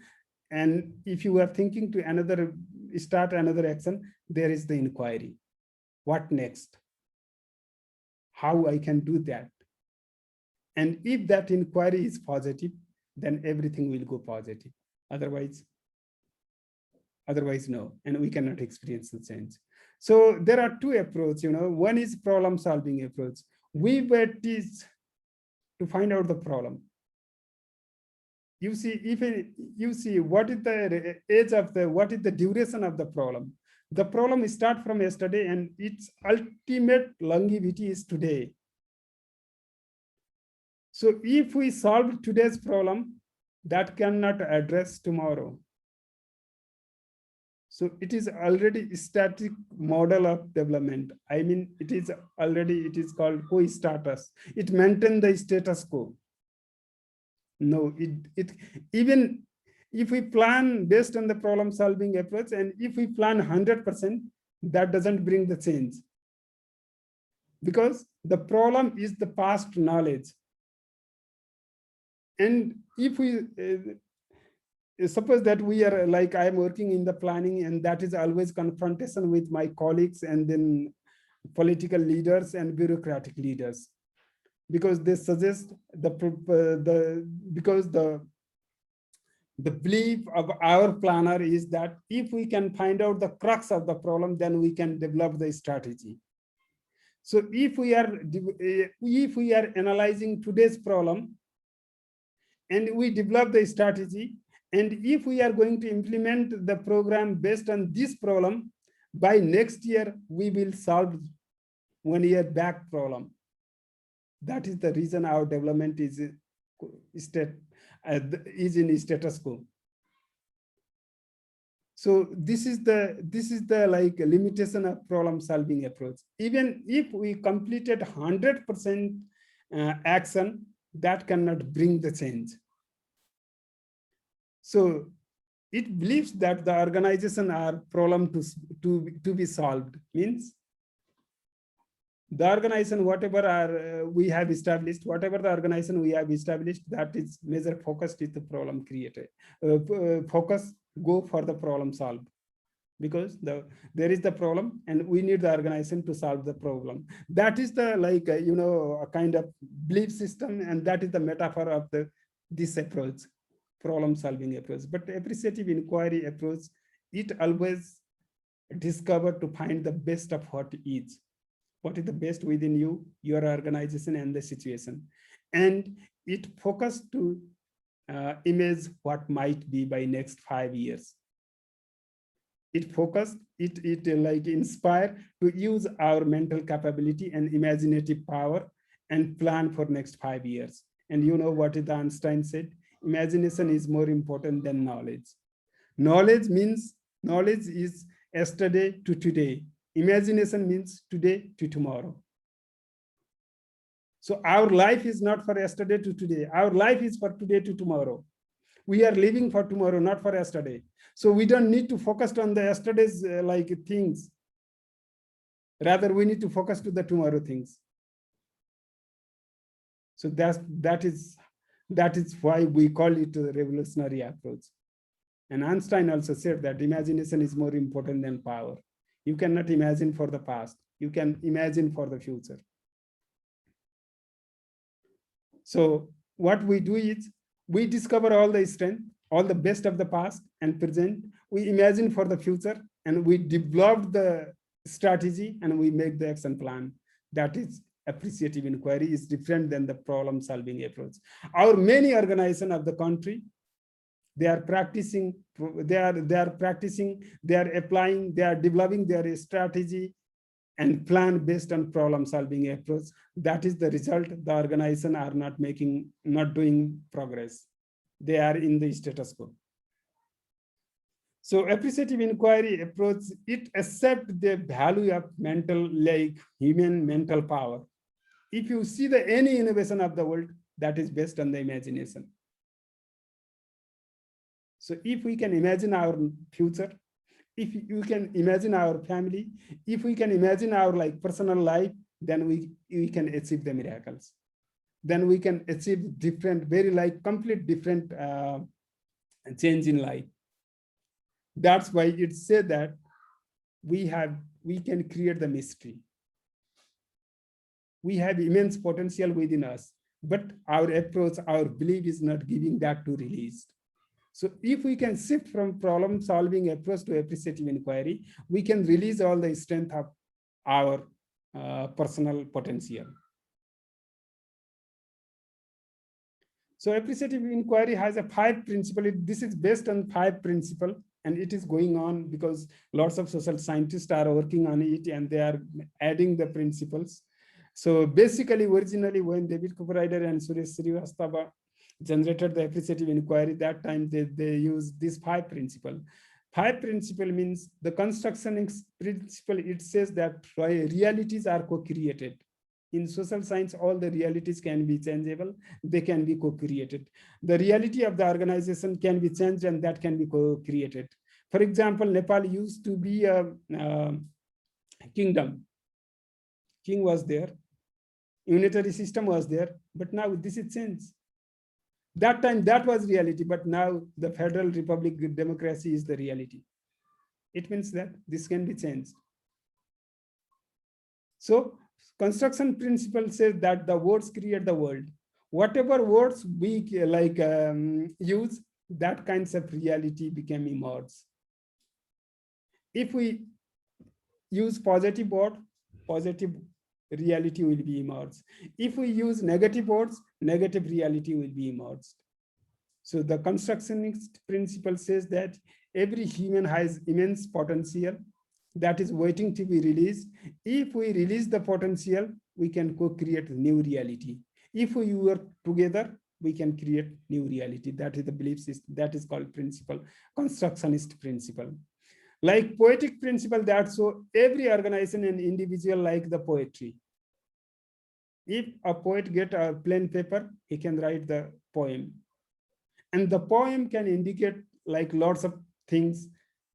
and if you are thinking to start another action, there is the inquiry. What next? How I can do that? And if that inquiry is positive, then everything will go positive. Otherwise, no, and we cannot experience the change. So there are two approaches, one is problem solving approach. We were taught to find out the problem. You see, what is the duration of the problem? The problem starts from yesterday and its ultimate longevity is today. So if we solve today's problem, that cannot address tomorrow. So it is already a static model of development. I mean, it is called co-status. It maintains the status quo. No, even if we plan based on the problem solving approach, and if we plan 100%, that doesn't bring the change. Because the problem is the past knowledge. And if we suppose that we are like, I am working in the planning, and that is always confrontation with my colleagues and then political leaders and bureaucratic leaders, because they suggest because the belief of our planner is that if we can find out the crux of the problem, then we can develop the strategy. So if we are analyzing today's problem and we develop the strategy, and if we are going to implement the program based on this problem, by next year, we will solve 1 year back problem. That is the reason our development is in status quo. So this is the like limitation of problem solving approach. Even if we completed 100% action, that cannot bring the change. So it believes that the organization are problem to be solved, means the organization, whatever we have established, that is major focused is the problem created. Focus go for the problem solved, because there is the problem and we need the organization to solve the problem. That is the like a kind of belief system, and that is the metaphor of this approach, problem solving approach. But appreciative inquiry approach, it always discover to find the best of what is. What is the best within you, your organization, and the situation. And it focused to image what might be by next 5 years. It focused, it like inspire to use our mental capability and imaginative power and plan for next 5 years. And you know what is Einstein said? Imagination is more important than knowledge. Knowledge is yesterday to today. Imagination means today to tomorrow. So our life is not for yesterday to today. Our life is for today to tomorrow. We are living for tomorrow, not for yesterday. So we don't need to focus on the yesterday's like things. Rather, we need to focus to the tomorrow things. So that is why we call it a revolutionary approach. And Einstein also said that imagination is more important than power. You cannot imagine for the past. You can imagine for the future. So what we do is we discover all the strength, all the best of the past and present. We imagine for the future, and we develop the strategy, and we make the action plan. That is appreciative inquiry, is different than the problem solving approach. Our many organizations of the country, they are practicing, they are applying, they are developing their strategy and plan based on problem solving approach. That is the result. The organization are not doing progress. They are in the status quo. So appreciative inquiry approach, it accepts the value of human mental power. If you see any innovation of the world, that is based on the imagination. So if we can imagine our future, if you can imagine our family, if we can imagine our personal life, then we can achieve the miracles. Then we can achieve different, very complete different change in life. That's why it said that we can create the mystery. We have immense potential within us, but our approach, our belief is not giving that to release. So if we can shift from problem-solving approach to appreciative inquiry, we can release all the strength of our personal potential. So appreciative inquiry has a 5 principle. This is based on 5 principles, and it is going on because lots of social scientists are working on it, and they are adding the principles. So basically, originally, when David Cooper-Ryder and Suresh Srivastava generated the appreciative inquiry, that time they used these 5 principles. 5 principle means the construction principle. It says that realities are co-created. In social science, all the realities can be changeable. They can be co-created. The reality of the organization can be changed, and that can be co-created. For example, Nepal used to be a kingdom. King was there. Unitary system was there, but now this is changed. That time that was reality, but now the federal republic democracy is the reality. It means that this can be changed. So construction principle says that the words create the world. Whatever words we use, that kinds of reality became emerged. If we use positive word, positive reality will be emerged. If we use negative words, negative reality will be emerged. So the constructionist principle says that every human has immense potential that is waiting to be released. If we release the potential, we can co-create new reality. If we work together, we can create new reality. That is the belief system. That is called principle, constructionist principle. Like poetic principle, that so every organization and individual like the poetry. If a poet get a plain paper, he can write the poem. And the poem can indicate lots of things.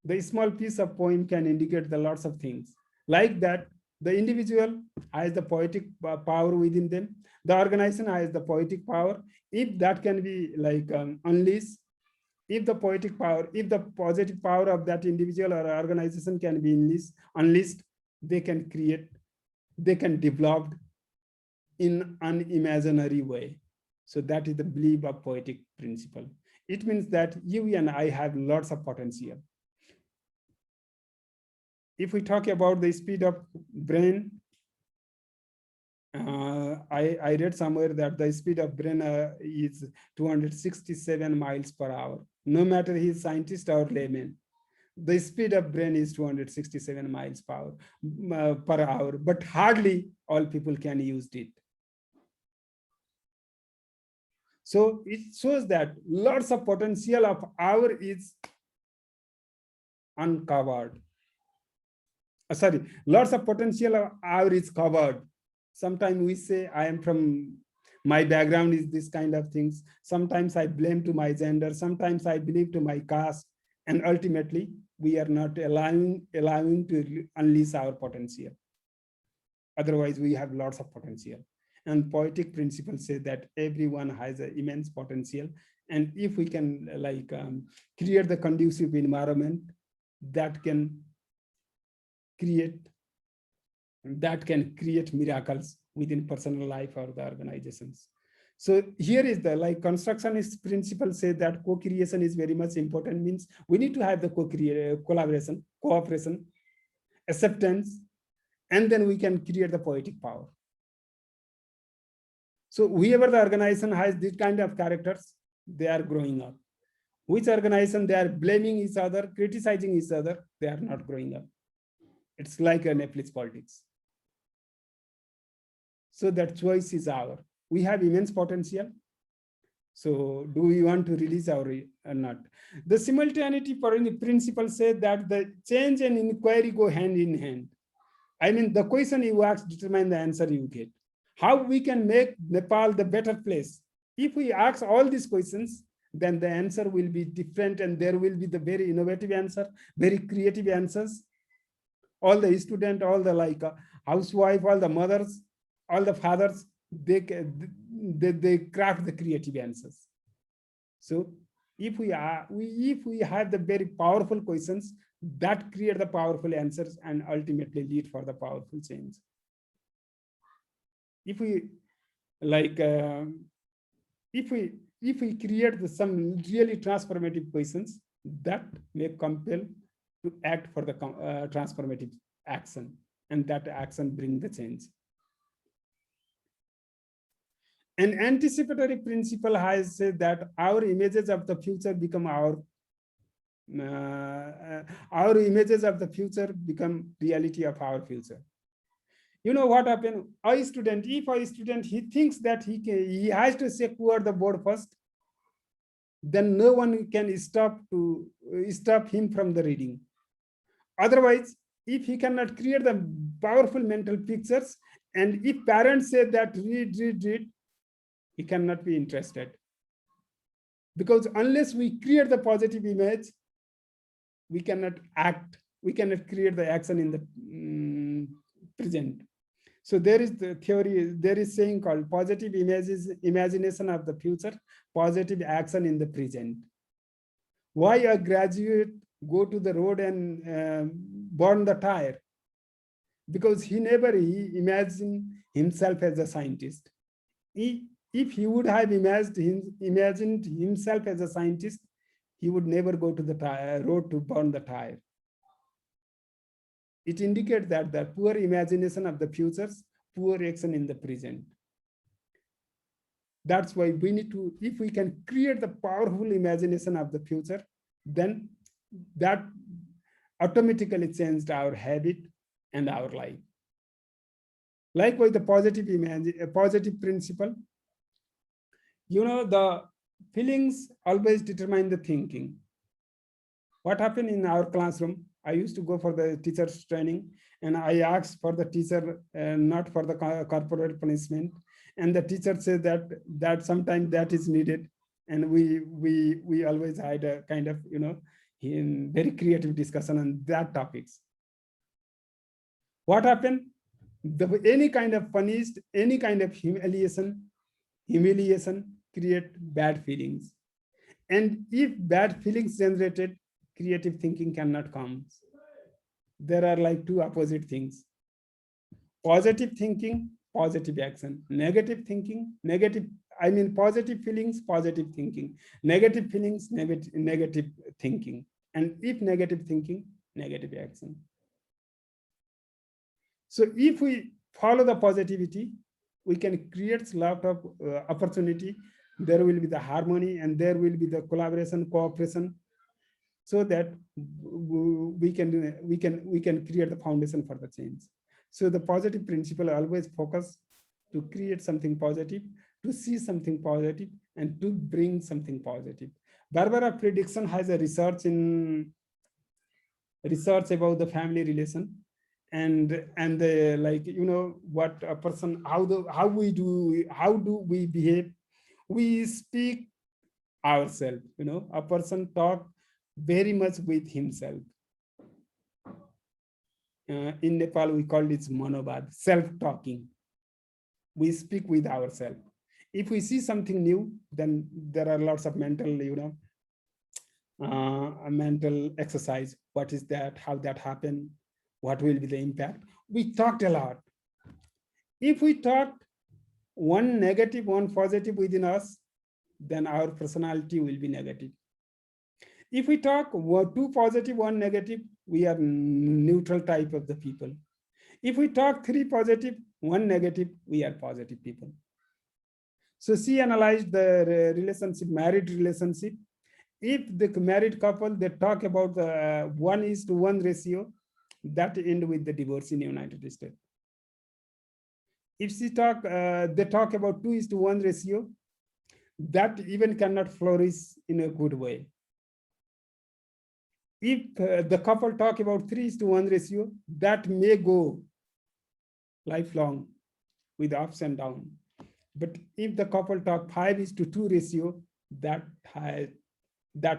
The small piece of poem can indicate the lots of things. Like that, the individual has the poetic power within them. The organization has the poetic power. If that can be unleashed, if the poetic power, if the positive power of that individual or organization can be unleashed, they can create, they can develop in an imaginary way. So that is the belief of poetic principle. It means that you and I have lots of potential. If we talk about the speed of brain, I read somewhere that the speed of brain is 267 miles per hour. No matter he is scientist or layman, the speed of brain is 267 miles per hour, but hardly all people can use it. So it shows that lots of potential of our is uncovered. Lots of potential of our is covered. Sometimes we say, I am from, my background is this kind of things. Sometimes I blame to my gender. Sometimes I believe to my caste. And ultimately, we are not allowing to unleash our potential. Otherwise, we have lots of potential. And poetic principles say that everyone has an immense potential. And if we can create the conducive environment that can create miracles within personal life or the organizations. So here is the constructionist principle say that co-creation is very much important, means we need to have the collaboration, cooperation, acceptance, and then we can create the poetic power. So whoever the organization has this kind of characters, they are growing up. Which organization they are blaming each other, criticizing each other, they are not growing up. It's like a Netflix politics. So that choice is ours. We have immense potential. So do we want to release or not? The simultaneity principle says that the change and inquiry go hand in hand. I mean, the question you ask determines the answer you get. how we can make Nepal the better place. If we ask all these questions, then the answer will be different, and there will be the very innovative answer, very creative answers. All the student, all the housewife, all the mothers, all the fathers, they craft the creative answers. So if we have the very powerful questions that create the powerful answers and ultimately lead for the powerful change. If we if we create some really transformative questions, that may compel to act for the transformative action, and that action bring the change. An anticipatory principle has said that our images of the future become our images of the future become reality of our future. You know what happened? If a student he thinks that he has to secure the board first, then no one can stop him from the reading. Otherwise, if he cannot create the powerful mental pictures, and if parents say that read, he cannot be interested. Because unless we create the positive image, we cannot act, we cannot create the action in the present. So there is the theory, there is saying called positive images, imagination of the future, positive action in the present. Why a graduate go to the road and burn the tire? Because he imagined himself as a scientist. If he would have imagined himself as a scientist, he would never go to the road to burn the tire. It indicates that the poor imagination of the futures, poor action in the present. That's why we need to, if we can create the powerful imagination of the future, then that automatically changed our habit and our life. Likewise, the positive principle, the feelings always determine the thinking. What happened in our classroom? I used to go for the teacher's training, and I asked for the teacher, not for the corporal punishment. And the teacher said that sometimes that is needed. And we always had a kind of, very creative discussion on that topics. What happened? Any kind of punished, any kind of humiliation create bad feelings. And if bad feelings generated, creative thinking cannot come. There are like two opposite things. Positive thinking, positive action. Negative thinking, positive feelings, positive thinking. Negative feelings, negative thinking. And if negative thinking, negative action. So if we follow the positivity, we can create a lot of opportunity. There will be the harmony, and there will be the collaboration, cooperation, so that we can create the foundation for the change. So the positive principle always focus to create something positive, to see something positive, and to bring something positive. Barbara Fredrickson has a research about the family relation, and the, what a person, how do we behave? We speak ourselves, a person talk very much with himself. In Nepal, we call it monobad, self-talking. We speak with ourselves. If we see something new, then there are lots of mental, mental exercise. What is that? How that happened? What will be the impact? We talked a lot. If we talk one negative, one positive within us, then our personality will be negative. If we talk two positive, one negative, we are neutral type of the people. If we talk three positive, one negative, we are positive people. So she analyzed the relationship, married relationship. If the married couple, they talk about the 1:1 ratio, that end with the divorce in the United States. If they talk about 2:1 ratio, that even cannot flourish in a good way. If the couple talk about 3:1 ratio, that may go lifelong. with ups and downs. But if the couple talk 5:2 ratio, that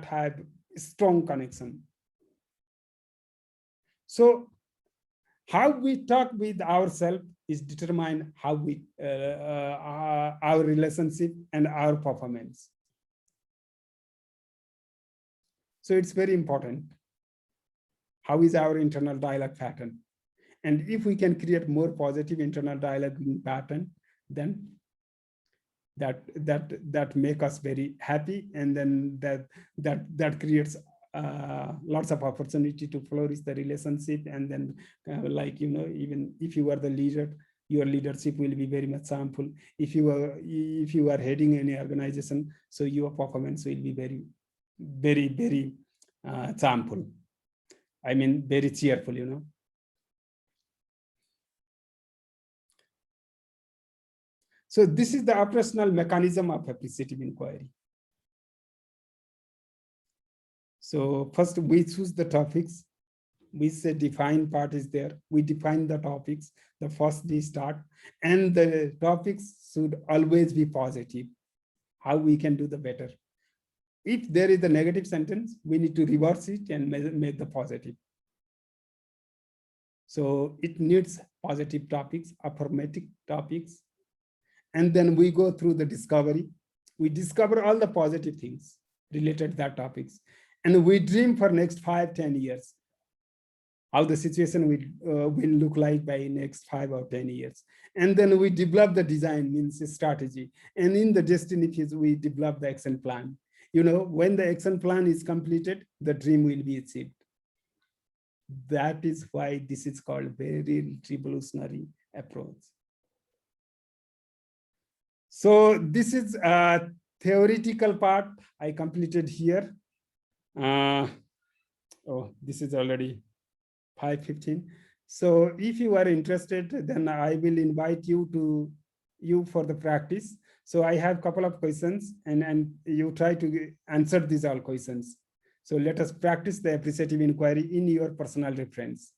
have strong connection. So how we talk with ourselves is determine how we our relationship and our performance. So it's very important. How is our internal dialogue pattern? And if we can create more positive internal dialogue pattern, then that make us very happy, and then that creates lots of opportunity to flourish the relationship. And then like, you know, even if you are the leader, your leadership will be very much harmful. If you are heading any organization, so your performance will be very harmful. I mean, very cheerful, you know. So this is the operational mechanism of appreciative inquiry. So first we choose the topics. We say define part is there. We define the topics, the first we start, and the topics should always be positive. How we can do the better. If there is a negative sentence, we need to reverse it and make the positive. So it needs positive topics, affirmative topics. And then we go through the discovery. We discover all the positive things related to that topics. And we dream for next 5-10 years, how the situation will look like by next 5 or 10 years. And then we develop the design, means strategy. And in the destiny phase, we develop the action plan. You know, when the action plan is completed, the dream will be achieved. That is why this is called very revolutionary approach. So this is a theoretical part I completed here. Oh, this is already 5:15. So if you are interested, then I will invite you for the practice. So I have a couple of questions, and you try to answer these all questions. So let us practice the appreciative inquiry in your personal reference.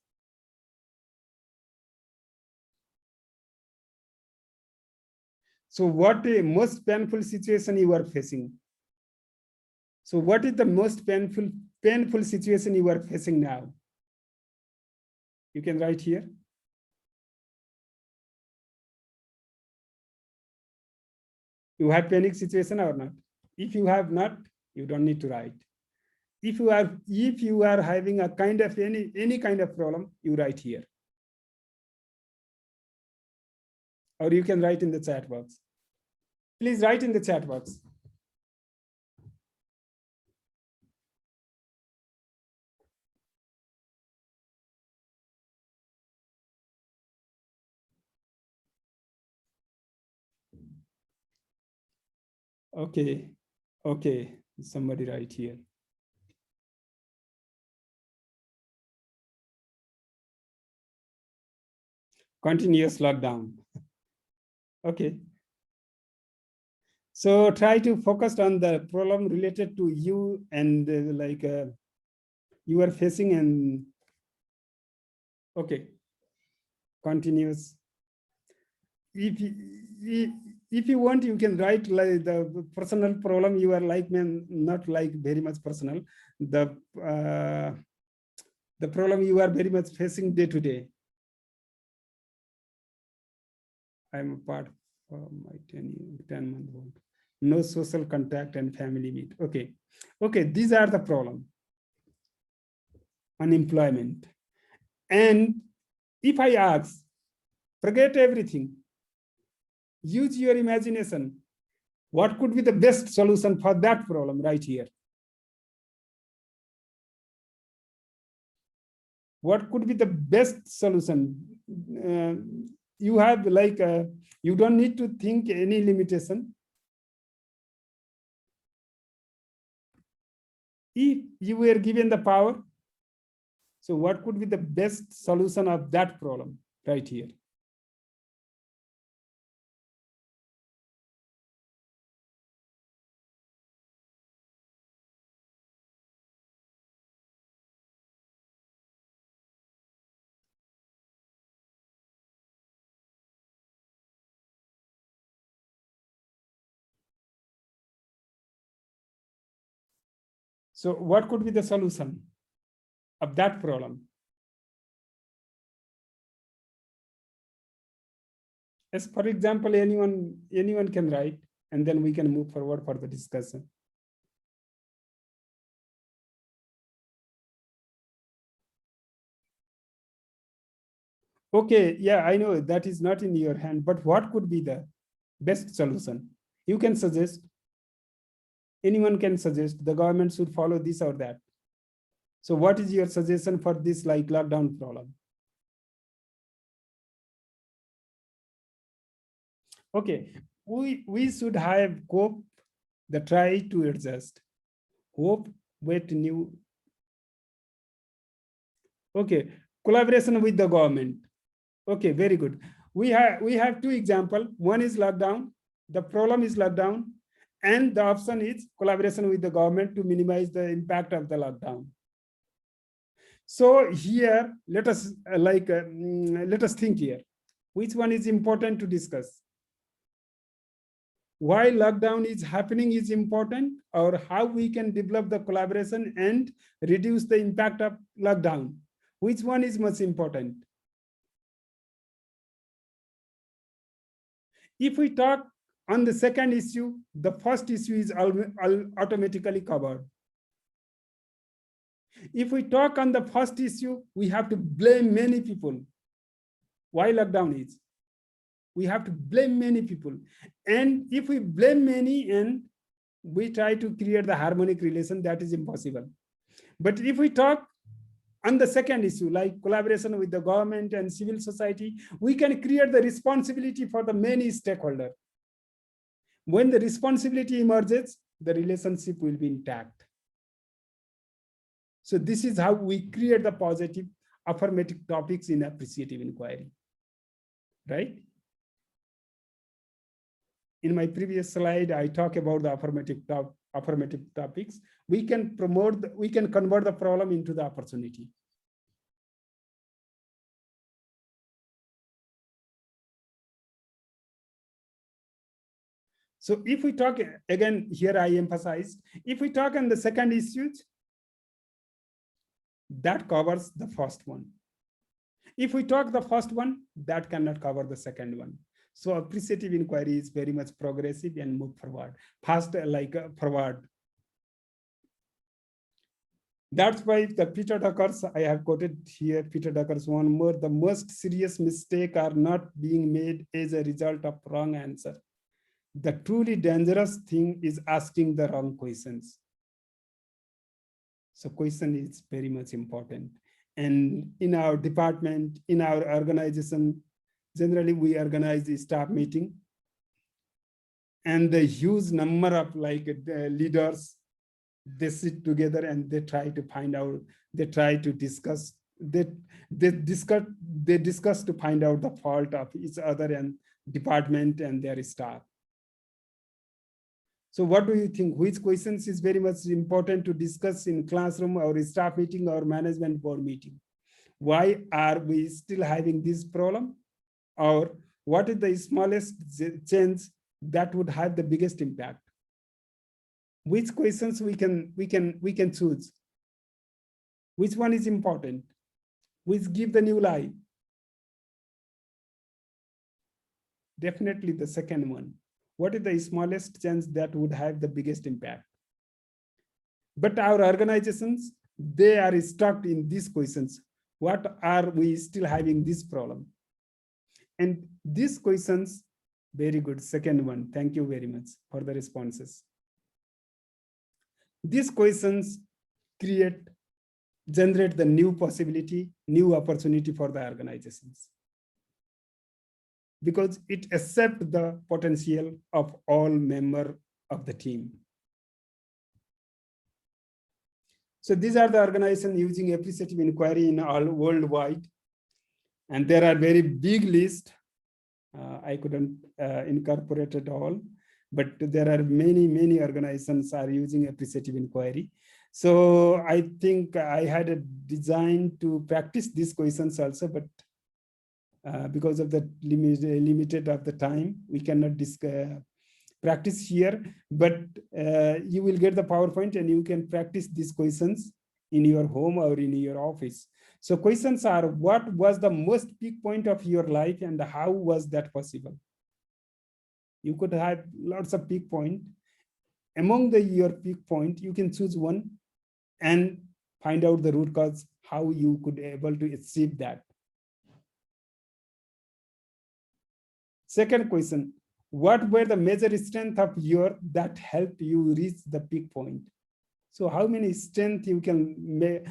So what a most painful situation you are facing? So what is the most painful situation you are facing now? You can write here. You have panic situation or not? If you have not, you don't need to write. If you are having a kind of any kind of problem, you write here. Or you can write in the chat box. Please write in the chat box. Okay, somebody write here. Continuous lockdown. Okay. So try to focus on the problem related to you and you are facing, and okay, continuous. If you want, you can write like the personal problem you are like, man, not like very much personal. The problem you are very much facing day to day. I'm apart from my 10-month old. No social contact and family meet. Okay, these are the problem. Unemployment. And if I ask, forget everything, use your imagination. What could be the best solution for that problem right here? What could be the best solution? You have you don't need to think any limitation. If you were given the power, so what could be the best solution of that problem right here? So what could be the solution of that problem? As for example, anyone can write, and then we can move forward for the discussion. Okay, yeah, I know that is not in your hand, but what could be the best solution? You can suggest, anyone can suggest the government should follow this or that. So what is your suggestion for this like lockdown problem? Okay, we should have hope, the try to adjust. Hope, wait, new. Okay, collaboration with the government. Okay, very good. We have two examples. One is lockdown. The problem is lockdown, and the option is collaboration with the government to minimize the impact of the lockdown. So here, let us think here. Which one is important to discuss? Why lockdown is happening is important, or how we can develop the collaboration and reduce the impact of lockdown? Which one is most important? If we talk on the second issue, the first issue is automatically covered. If we talk on the first issue, we have to blame many people. Why lockdown is? We have to blame many people. And if we blame many and we try to create the harmonic relation, that is impossible. But if we talk on the second issue, like collaboration with the government and civil society, we can create the responsibility for the many stakeholders. When the responsibility emerges, the relationship will be intact. So this is how we create the positive affirmative topics in appreciative inquiry, right? In my previous slide, I talk about the affirmative topics. We can convert the problem into the opportunity. So if we talk, again, here I emphasize, if we talk on the second issue, that covers the first one. If we talk the first one, that cannot cover the second one. So appreciative inquiry is very much progressive and move forward, fast, forward. That's why the Peter Drucker's, I have quoted here, Peter Drucker's one more, the most serious mistake are not being made as a result of wrong answer. The truly dangerous thing is asking the wrong questions. So question is very much important. And in our department, in our organization, generally we organize a staff meeting. And the huge number of leaders, they sit together and they try to find out, they try to discuss, they discuss to find out the fault of each other and department and their staff. So what do you think? Which questions is very much important to discuss in classroom or staff meeting or management board meeting? Why are we still having this problem? Or what is the smallest change that would have the biggest impact? Which questions we can choose? Which one is important? Which give the new life? Definitely the second one. What is the smallest change that would have the biggest impact? But our organizations, they are stuck in these questions. What are we still having this problem? And these questions, very good. Second one, thank you very much for the responses. These questions generate the new possibility, new opportunity for the organizations, because it accepts the potential of all members of the team. So these are the organizations using appreciative inquiry in all worldwide. And there are very big list. I couldn't incorporate it all, but there are many organizations are using appreciative inquiry. So I think I had a design to practice these questions also, but because of the limited of the time, we cannot practice here, but you will get the PowerPoint and you can practice these questions in your home or in your office. So questions are, what was the most peak point of your life and how was that possible? You could have lots of peak point. Among your peak point, you can choose one and find out the root cause, how you could able to achieve that. Second question, what were the major strengths of your that helped you reach the peak point? So how many strengths you can make,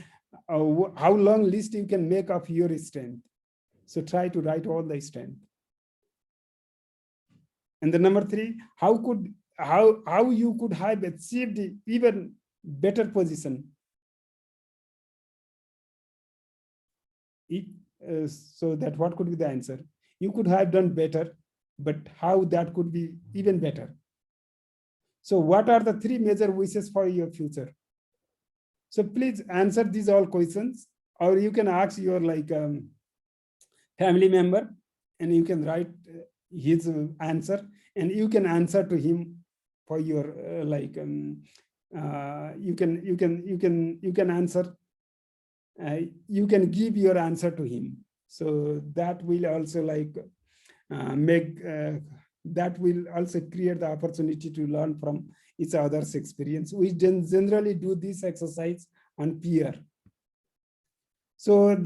how long list you can make of your strength? So try to write all the strength. And the number three, how you could have achieved even better position. So that what could be the answer? You could have done better, but how that could be even better? So what are the three major wishes for your future? So please answer these all questions, or you can ask your family member and you can write his answer and you can answer to him for your you can answer, you can give your answer to him. So that will also that will also create the opportunity to learn from each other's experience. We generally do this exercise on peer. So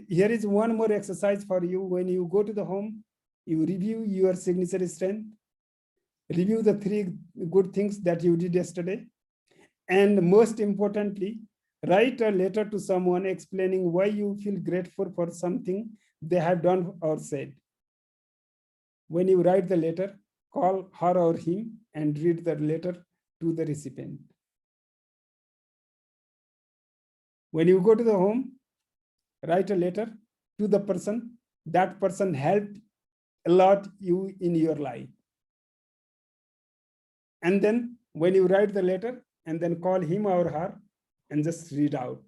here is one more exercise for you. When you go to the home, you review your signature strength, review the 3 good things that you did yesterday, and most importantly, write a letter to someone explaining why you feel grateful for something they have done or said. When you write the letter, call her or him and read the letter to the recipient. When you go to the home, write a letter to the person. That person helped a lot you in your life. And then when you write the letter, and then call him or her and just read out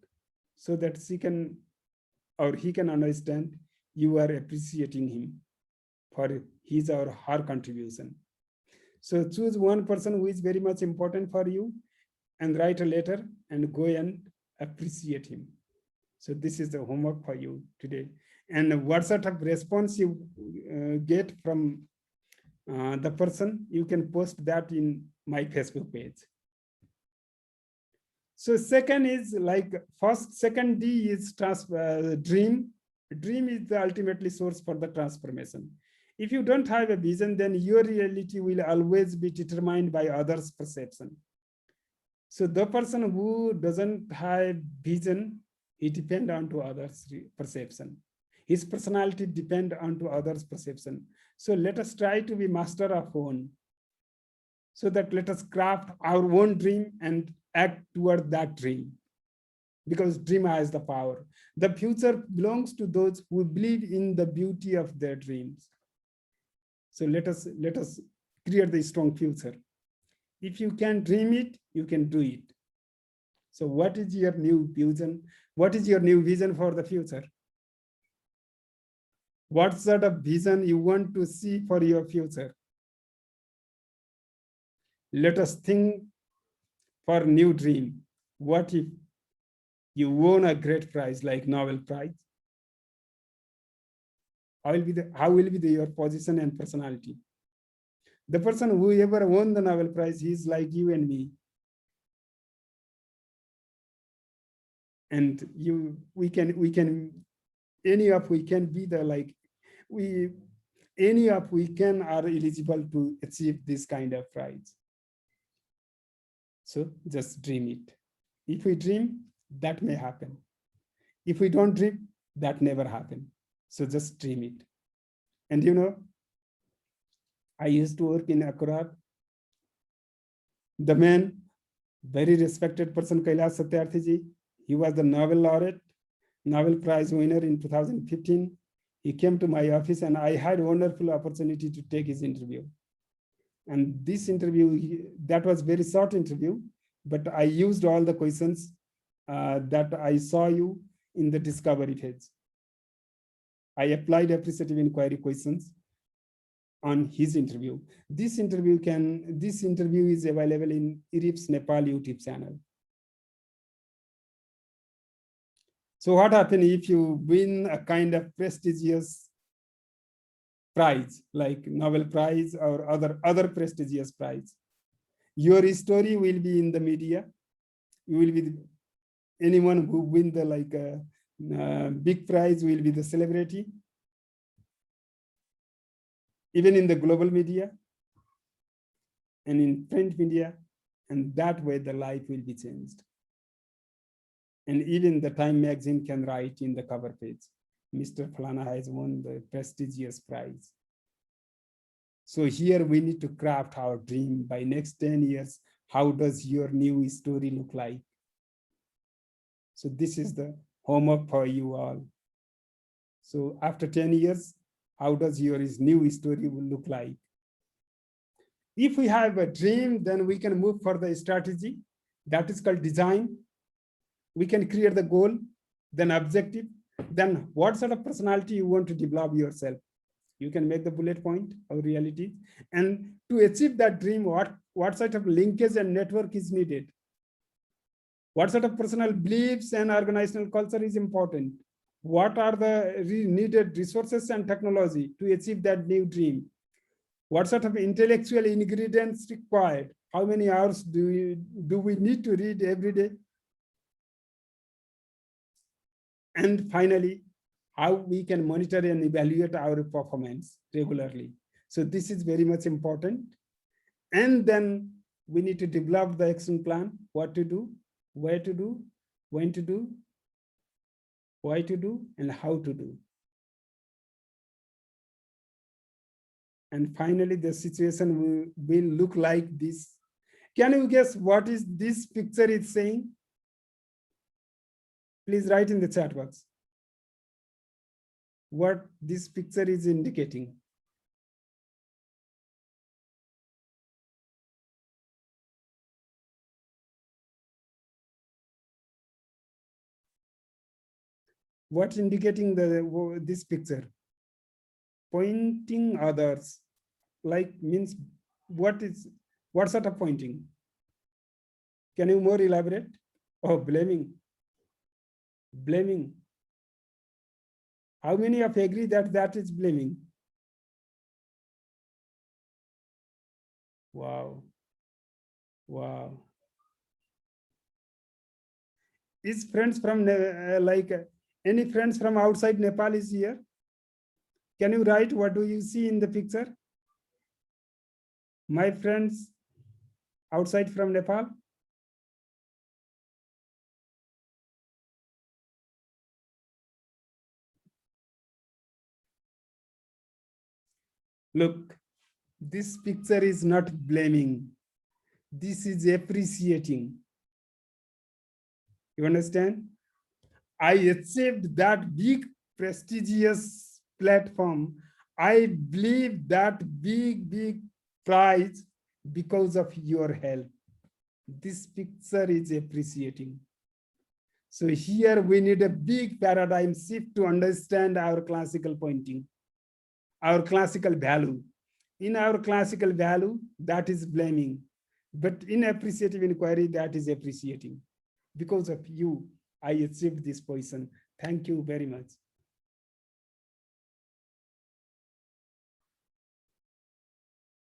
so that she can or he can understand you are appreciating him for his or her contribution. So choose one person who is very much important for you and write a letter and go and appreciate him. So this is the homework for you today. And what sort of response you get from the person, you can post that in my Facebook page. So second is second D is dream. Dream is the ultimately source for the transformation. If you don't have a vision, then your reality will always be determined by others' perception. So the person who doesn't have vision, he depends on to others' perception. His personality depends on to others' perception. So let us try to be master of own. So that let us craft our own dream and act toward that dream, because dream has the power. The future belongs to those who believe in the beauty of their dreams. So let us create the strong future. If you can dream it, you can do it. So what is your new vision? What is your new vision for the future? What sort of vision you want to see for your future? Let us think for new dream. What if you won a great prize like Nobel Prize? How will be your position and personality? The person who ever won the Nobel Prize, he is like you and me. And we can be the we are eligible to achieve this kind of prize. So just dream it. If we dream, that may happen. If we don't dream, that never happen. So just dream it. And you know, I used to work in Accra. The man, very respected person, Kailash Satyarthi ji, he was the Nobel laureate, Nobel Prize winner in 2015. He came to my office and I had a wonderful opportunity to take his interview. And this interview, that was very short interview, but I used all the questions that I saw you in the discovery phase. I applied appreciative inquiry questions on his interview. This interview is available in IRIP's Nepal YouTube channel. So what happens if you win a kind of prestigious prize like Nobel Prize or other prestigious prize? Your story will be in the media. You will be anyone who win the big prize will be the celebrity, even in the global media and in print media, and that way the life will be changed. And even the Time magazine can write in the cover page, Mr. Falana has won the prestigious prize. So here we need to craft our dream. By next 10 years, how does your new story look like? So this is the homework for you all. So after 10 years, how does your new story will look like? If we have a dream, then we can move for the strategy. That is called design. We can create the goal, then objective, then what sort of personality you want to develop yourself. You can make the bullet point of reality. And to achieve that dream, what sort of linkage and network is needed? What sort of personal beliefs and organizational culture is important? What are the needed resources and technology to achieve that new dream? What sort of intellectual ingredients required? How many hours do we need to read every day? And finally, how we can monitor and evaluate our performance regularly. So this is very much important. And then we need to develop the action plan, what to do, where to do, when to do, why to do, and how to do. And finally, the situation will look like this. Can you guess what is this picture is saying? Please write in the chat box what this picture is indicating. What's indicating this picture? Pointing others, like means what sort of pointing? Can you more elaborate? Oh, blaming. Blaming. How many of you agree that that is blaming? Wow. Wow. Is friends from any friends from outside Nepal is here? Can you write what do you see in the picture? My friends outside from Nepal? Look, this picture is not blaming. This is appreciating. You understand? I achieved that big prestigious platform. I believe that big prize because of your help. This picture is appreciating. So here we need a big paradigm shift to understand our classical pointing, our classical value. In our classical value, that is blaming. But in appreciative inquiry, that is appreciating. Because of you, I achieved this position. Thank you very much.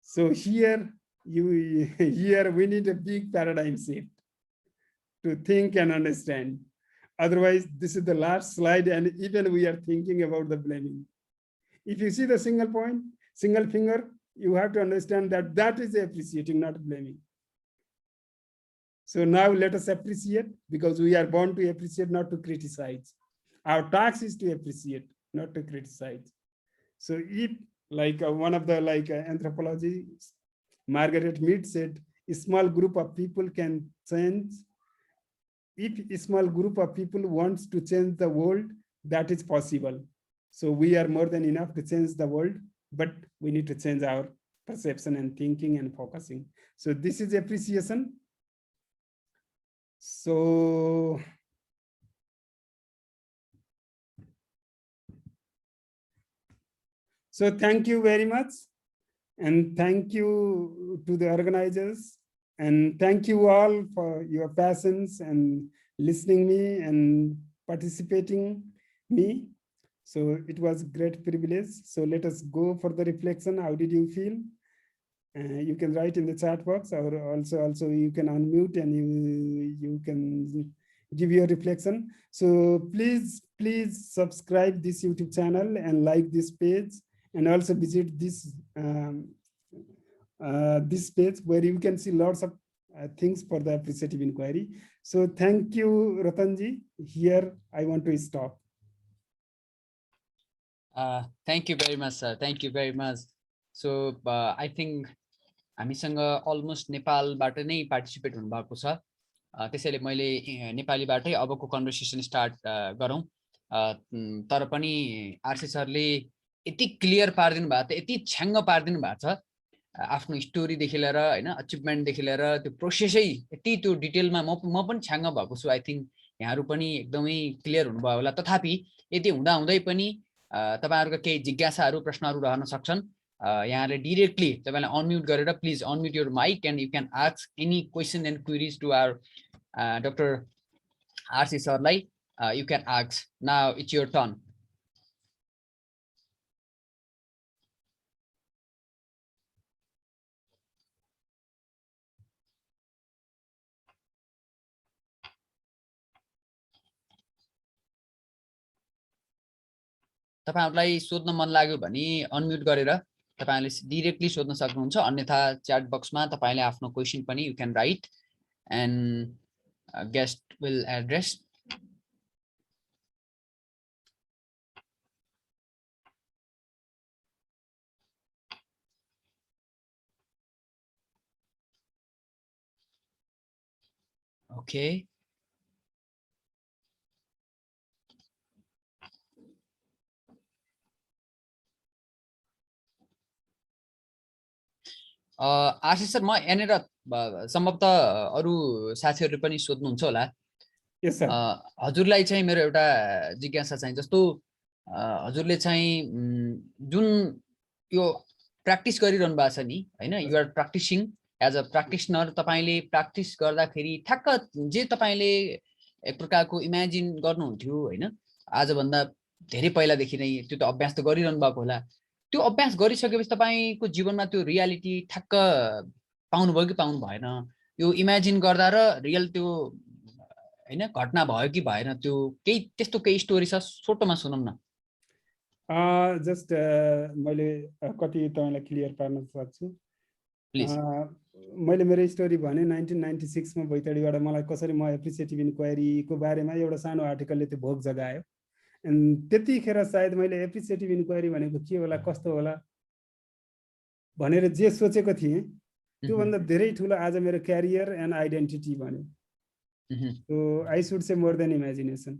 So here we need a big paradigm shift to think and understand. Otherwise, this is the last slide, and even we are thinking about the blaming. If you see the single point, single finger, you have to understand that that is appreciating, not blaming. So now let us appreciate, because we are born to appreciate, not to criticize. Our task is to appreciate, not to criticize. So if one of the anthropology, Margaret Mead said, a small group of people can change. If a small group of people wants to change the world, that is possible. So we are more than enough to change the world, but we need to change our perception and thinking and focusing. So this is appreciation. So thank you very much. And thank you to the organizers. And thank you all for your patience and listening me and participating me. So it was a great privilege. So let us go for the reflection. How did you feel? You can write in the chat box, or also you can unmute and you can give your reflection. So please subscribe this YouTube channel and like this page, and also visit this this page where you can see lots of things for the appreciative inquiry. So thank you, Ratanji. Here I want to stop. Thank you very much, sir. Thank you very much. So I think हामीसँग almost नेपालबाट नै participate हुनुभएको छ, त्यसैले मैले नेपालीबाटै अबको conversation start गरौँ। तर पनि आरसी सरले यति क्लियर पारिदिनु भएको छ, यति छ्याङ्ग पारिदिनु भएको छ, आफ्नो स्टोरीदेखि लिएर होइन अचिभमेन्टदेखि लिएर त्यो प्रोसेसै यति त्यो डिटेलमा म पनि छ्याङ्ग भएको छु। आई थिङ्क यहाँहरू पनि एकदमै क्लियर हुनुभयो होला। तथापि यति हुँदाहुँदै पनि तपाईँहरूका केही जिज्ञासाहरू प्रश्नहरू रहन सक्छन्। यहाँले डिरेक्टली तपाईँलाई अनम्युट गरेर please unmute your mic and you can ask any question and queries to our doctor RC सरलाई। You can ask now, it's your turn. तपाईहरुलाई सोध्न मन लाग्यो भने अनम्युट गरेर तपाईले डाइरेक्टली सोध्न सक्नुहुन्छ। अन्यथा च्याट बक्समा तपाईले आफ्नो क्वेशन पनि you can write and guest will address. Okay, Ashish sir, म यहाँनिर सम्भवतः अरू साथीहरूले पनि सोध्नुहुन्छ होला। Yes sir. हजुरलाई चाहिँ मेरो एउटा जिज्ञासा चाहिँ, जस्तो हजुरले चाहिँ जुन यो प्र्याक्टिस गरिरहनु भएको छ नि हैन, you are practising as a practitioner. तपाईले प्र्याक्टिस गर्दाखेरि ठ्याक्क जे तपाईले एक प्रकारको इमेजिन गर्नुहुन्थ्यो हैन, आजभन्दा धेरै पहिलादेखि नै त्यो त अभ्यास त गरिरहनु भएको होला। त्यो अभ्यास गरिसकेपछि तपाईको जीवनमा त्यो रियालिटी ठ्याक्क पाउनुभयो कि पाउनु भएन? यो इमेजिन गर्दा र रियल त्यो हैन घटना भयो कि भएन? त्यो केही त्यस्तो केही स्टोरी छ, छोटोमा सुनौँ न। जस्ट मैले कति तपाईलाई क्लियर पार्न सक्छु। प्लिज। मैले मेरो स्टोरी भने 1996 मा बैतडीबाट मलाई कसरी म एप्रिसिएटिभ इन्क्वायरीको बारेमा एउटा सानो आर्टिकलले त्यो भोग जगायो। त्यतिखेर सायद मैले एप्रिसिएटिभ इन्क्वायरी भनेको के होला, कस्तो होला भनेर जे सोचेको थिएँ, त्योभन्दा धेरै ठुलो आज मेरो क्यारियर एन्ड आइडेन्टिटी बन्यो। सो आई सुड से मोर देन इमेजिनेसन।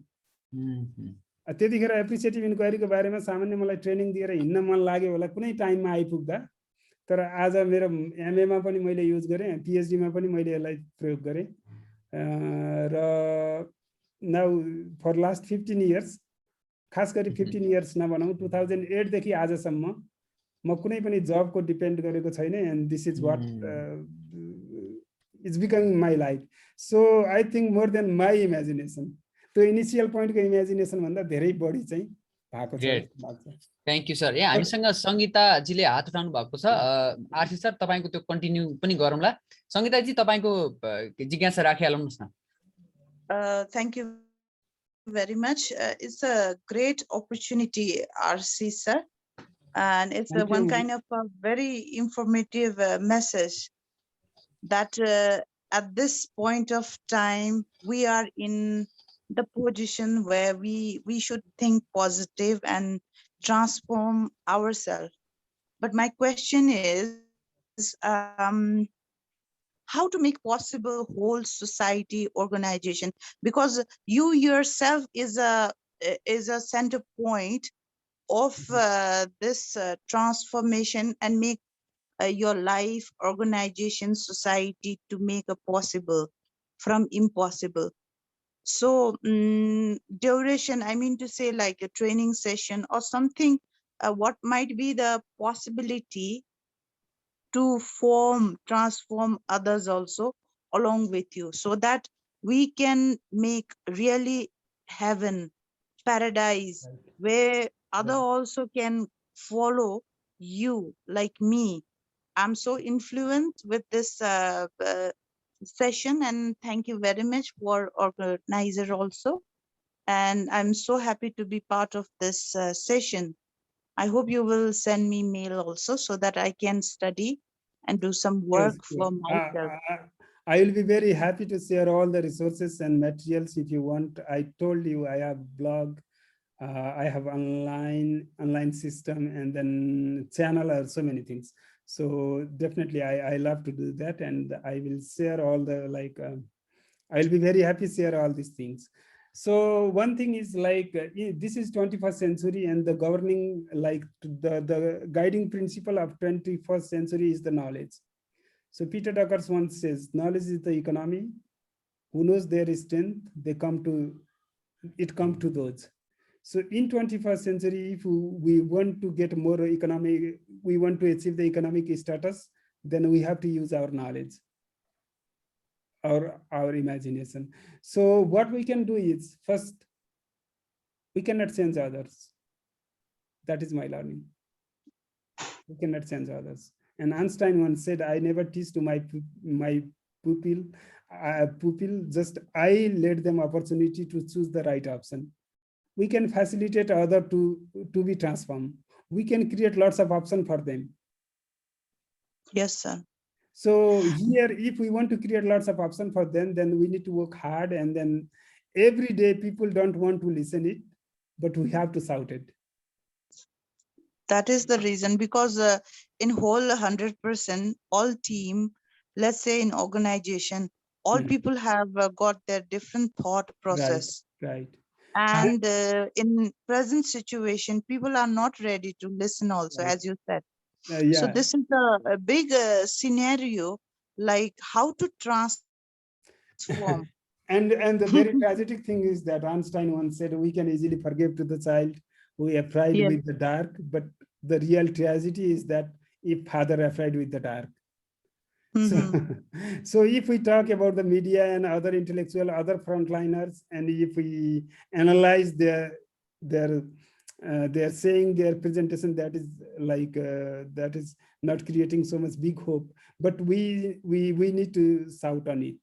त्यतिखेर एप्रिसिएटिभ इन्क्वायरीको बारेमा सामान्य मलाई ट्रेनिङ दिएर हिँड्न मन लाग्यो होला कुनै टाइममा आइपुग्दा। तर आज मेरो एमएमा पनि मैले युज गरेँ, पिएचडीमा पनि मैले यसलाई प्रयोग गरेँ। र नाउ फर लास्ट 15 इयर्स, खास गरी 15 इयर्स नभनौँ, 2008 देखि आजसम्म म कुनै पनि जबको डिपेन्ड गरेको छैन। And this is what is becoming my life. So I think more than my imagination, त्यो इनिसियल पोइन्टको इमेजिनेसन भन्दा धेरै बढी चाहिँ भएको छ। Thank you sir. यहाँ हामीसँग सङ्गीताजीले हात उठाउनु भएको छ। आरसी सर, तपाईँको त्यो कन्टिन्यू पनि गरौँला। सङ्गीताजी, तपाईँको जिज्ञासा राखिहाल्नुहोस् न। Thank you very much. It's a great opportunity, RC sir, and it's one kind of a very informative message that at this point of time we are in the position where we should think positive and transform ourselves. But my question is, how to make possible whole society organization, because you yourself is a center point of this transformation and make your life, organization, society to make a possible from impossible. So duration, I mean to say like a training session or something, what might be the possibility to transform others also along with you, so that we can make really heaven, paradise, Right. where other Right. also can follow you like me. I'm so influenced with this session, and thank you very much for organizer also. And I'm so happy to be part of this session. I hope you will send me mail also so that I can study and do some Yes, work yes. for myself. I will be very happy to share all the resources and materials if you want. I told you I have blog, I have online system, and then channel, or so many things. So definitely I love to do that, and I will share all the I'll be very happy to share all these things. So one thing is this is 21st century, and the governing, the guiding principle of 21st century is the knowledge. So Peter Drucker once says, knowledge is the economy. Who knows their strength, it come to those. So in 21st century, if we want to get more economic, we want to achieve the economic status, then we have to use our knowledge, our imagination. So what we can do is, first, we cannot change others. That is my learning. We cannot change others. And Einstein once said, I never teach to my pupil, just I let them opportunity to choose the right option. We can facilitate other to be transformed. We can create lots of options for them. Yes, sir. So here, if we want to create lots of options for them, then we need to work hard. And then every day people don't want to listen it, but we have to shout it. That is the reason, because in whole 100%, all team, let's say in organization, all people have got their different thought process. Right. And in present situation, people are not ready to listen also, Right. as you said. Yeah. So this is a big scenario, like how to transform. And the very tragic thing is that Einstein once said, we can easily forgive to the child who afraid Yes. with the dark, but the real tragedy is that if father afraid with the dark. So if we talk about the media and other intellectual, other frontliners, and if we analyze their saying, their presentation, that is not creating so much big hope. But we need to shout on it.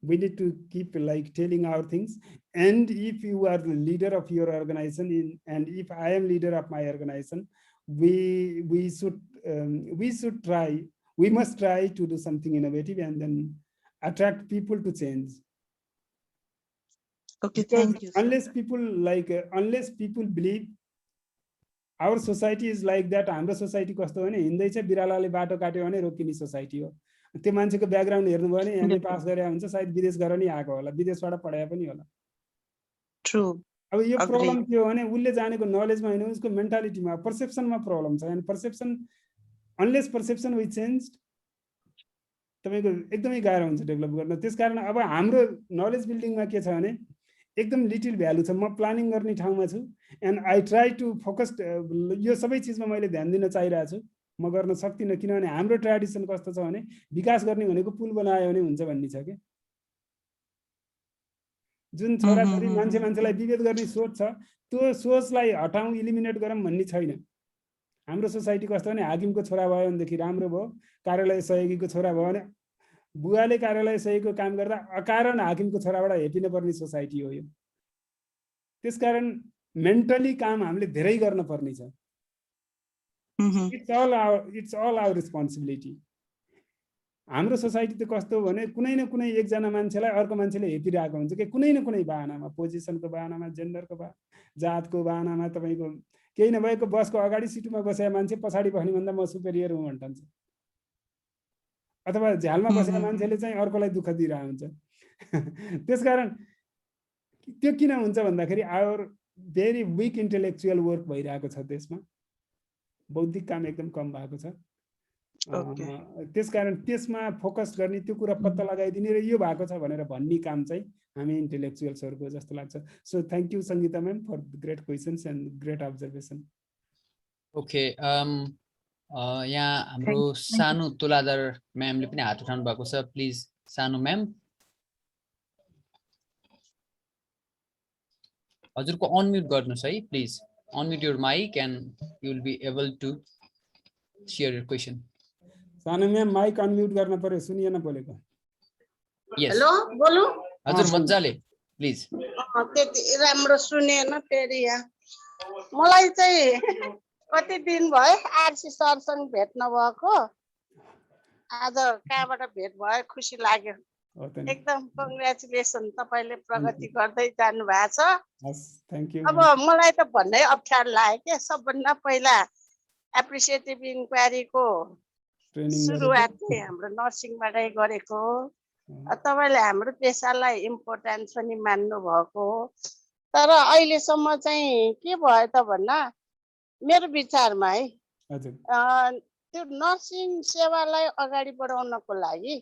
We need to keep telling our things. And if you are the leader of your organization, and if I am leader of my organization, we should try. We must try to do something innovative and then attract people to change. Okay, Because thank you, sir. unless people believe, our society is like that. हाम्रो society कस्तो भने हिँड्दैछ बिरालाले बाटो काट्यो भने रोकिने society हो. त्यो मान्छेको background हेर्नुभयो भने एमए पास गरे हुन्छ, सायद विदेश गएर नि आएको होला, विदेशबाट पढाए पनि होला. True. अब यो Agree. प्रब्लम के हो भने उसले जानेको नलेजमा हैन, उसको मेन्टालिटीमा, पर्सेप्सनमा प्रब्लम छ. And perception, unless perception we change, तपाईको एकदमै गाह्रो हुन्छ डेभलप गर्न. त्यसकारण अब हाम्रो नलेज बिल्डिङमा के छ भने एकदम लिटिल भ्यालु छ. म प्लानिङ गर्ने ठाउँमा छु, and I try to focus. यो सबै चिजमा मैले ध्यान दिन चाहिरहेको छु. म गर्न सक्दिनँ, किनभने हाम्रो ट्रेडिसन कस्तो छ भने विकास गर्ने भनेको पुल बनायो भने हुन्छ भन्ने छ के. जुन छोराछोरी मान्छेलाई विभेद गर्ने सोच छ, त्यो सोचलाई हटाउँ, इलिमिनेट गरौँ भन्ने छैन. हाम्रो सोसाइटी कस्तो भने हाकिमको छोरा भयो भनेदेखि राम्रो भयो, कार्यालय सहयोगीको छोरा भयो भने बुवाले कार्यालय सहयोगीको काम गर्दा अकारण हाकिमको छोराबाट हेपिन पर्ने सोसाइटी हो यो. त्यसकारण मेन्टली काम हामीले धेरै गर्न पर्ने छ. It's all our responsibility. हाम्रो सोसाइटी त कस्तो भने कुनै न कुनै एकजना मान्छेलाई अर्को मान्छेले हेपिरहेको हुन्छ कि कुनै न कुनै बहानामा, पोजिसनको बहानामा, जेन्डरको जातको बहानामा. तपाईको केही नभएको बसको अगाडि सिटमा बसेको मान्छे पछाडि बस्ने भन्दा म सुपेरियर हुँ भन्छ. अथवा झ्यालमा बसेको मान्छेले चाहिँ अर्कोलाई दुःख दिइरहेको हुन्छ. त्यसकारण त्यो किन हुन्छ भन्दाखेरि our very weak intellectual work भइरहेको छ देशमा. बौद्धिक काम एकदम कम भएको छ. त्यसकारण त्यसमा फोकस गर्ने, त्यो कुरा पत्ता लगाइदिने र यो भएको छ भनेर भन्ने काम चाहिँ हामी इन्टेलेक्चुअल्सहरुको जस्तो लाग्छ. So thank you Sangita ma'am for great questions and great observation. Okay, यहाँ हाम्रो सानो तुलाधर म्यामले पनि हात उठाउनु भएको छ, प्लिज सानो म्याम। हजुरको अनम्युट गर्नुस् है please, unmute your mic and you will be able to share your question. सानो म्याम माइक अनम्युट गर्न पर्यो, सुनिएन बोलेको। हेलो बोलु हजुर मजाले प्लिज। त्यति राम्रो सुनेन फेरि यहाँ। मलाई चाहिँ कति दिन भयो आरसी सरसँग भेट नभएको, आज कहाँबाट भेट भयो खुसी लाग्यो एकदम। कङ्ग्रेचुलेसन, तपाईँले प्रगति गर्दै जानु भएको छ। Thank you. अब मलाई त भन्नै अप्ठ्यारो लाग्यो के, सबभन्दा पहिला एप्रिसिएटिभ इन्क्वायरीको सुरुवात चाहिँ हाम्रो नर्सिङबाटै गरेको। तपाईँले हाम्रो पेसालाई इम्पोर्टेन्स पनि मान्नु भएको हो। तर अहिलेसम्म चाहिँ के भयो त भन्दा मेरो विचारमा है, त्यो नर्सिङ सेवालाई अगाडि बढाउनको लागि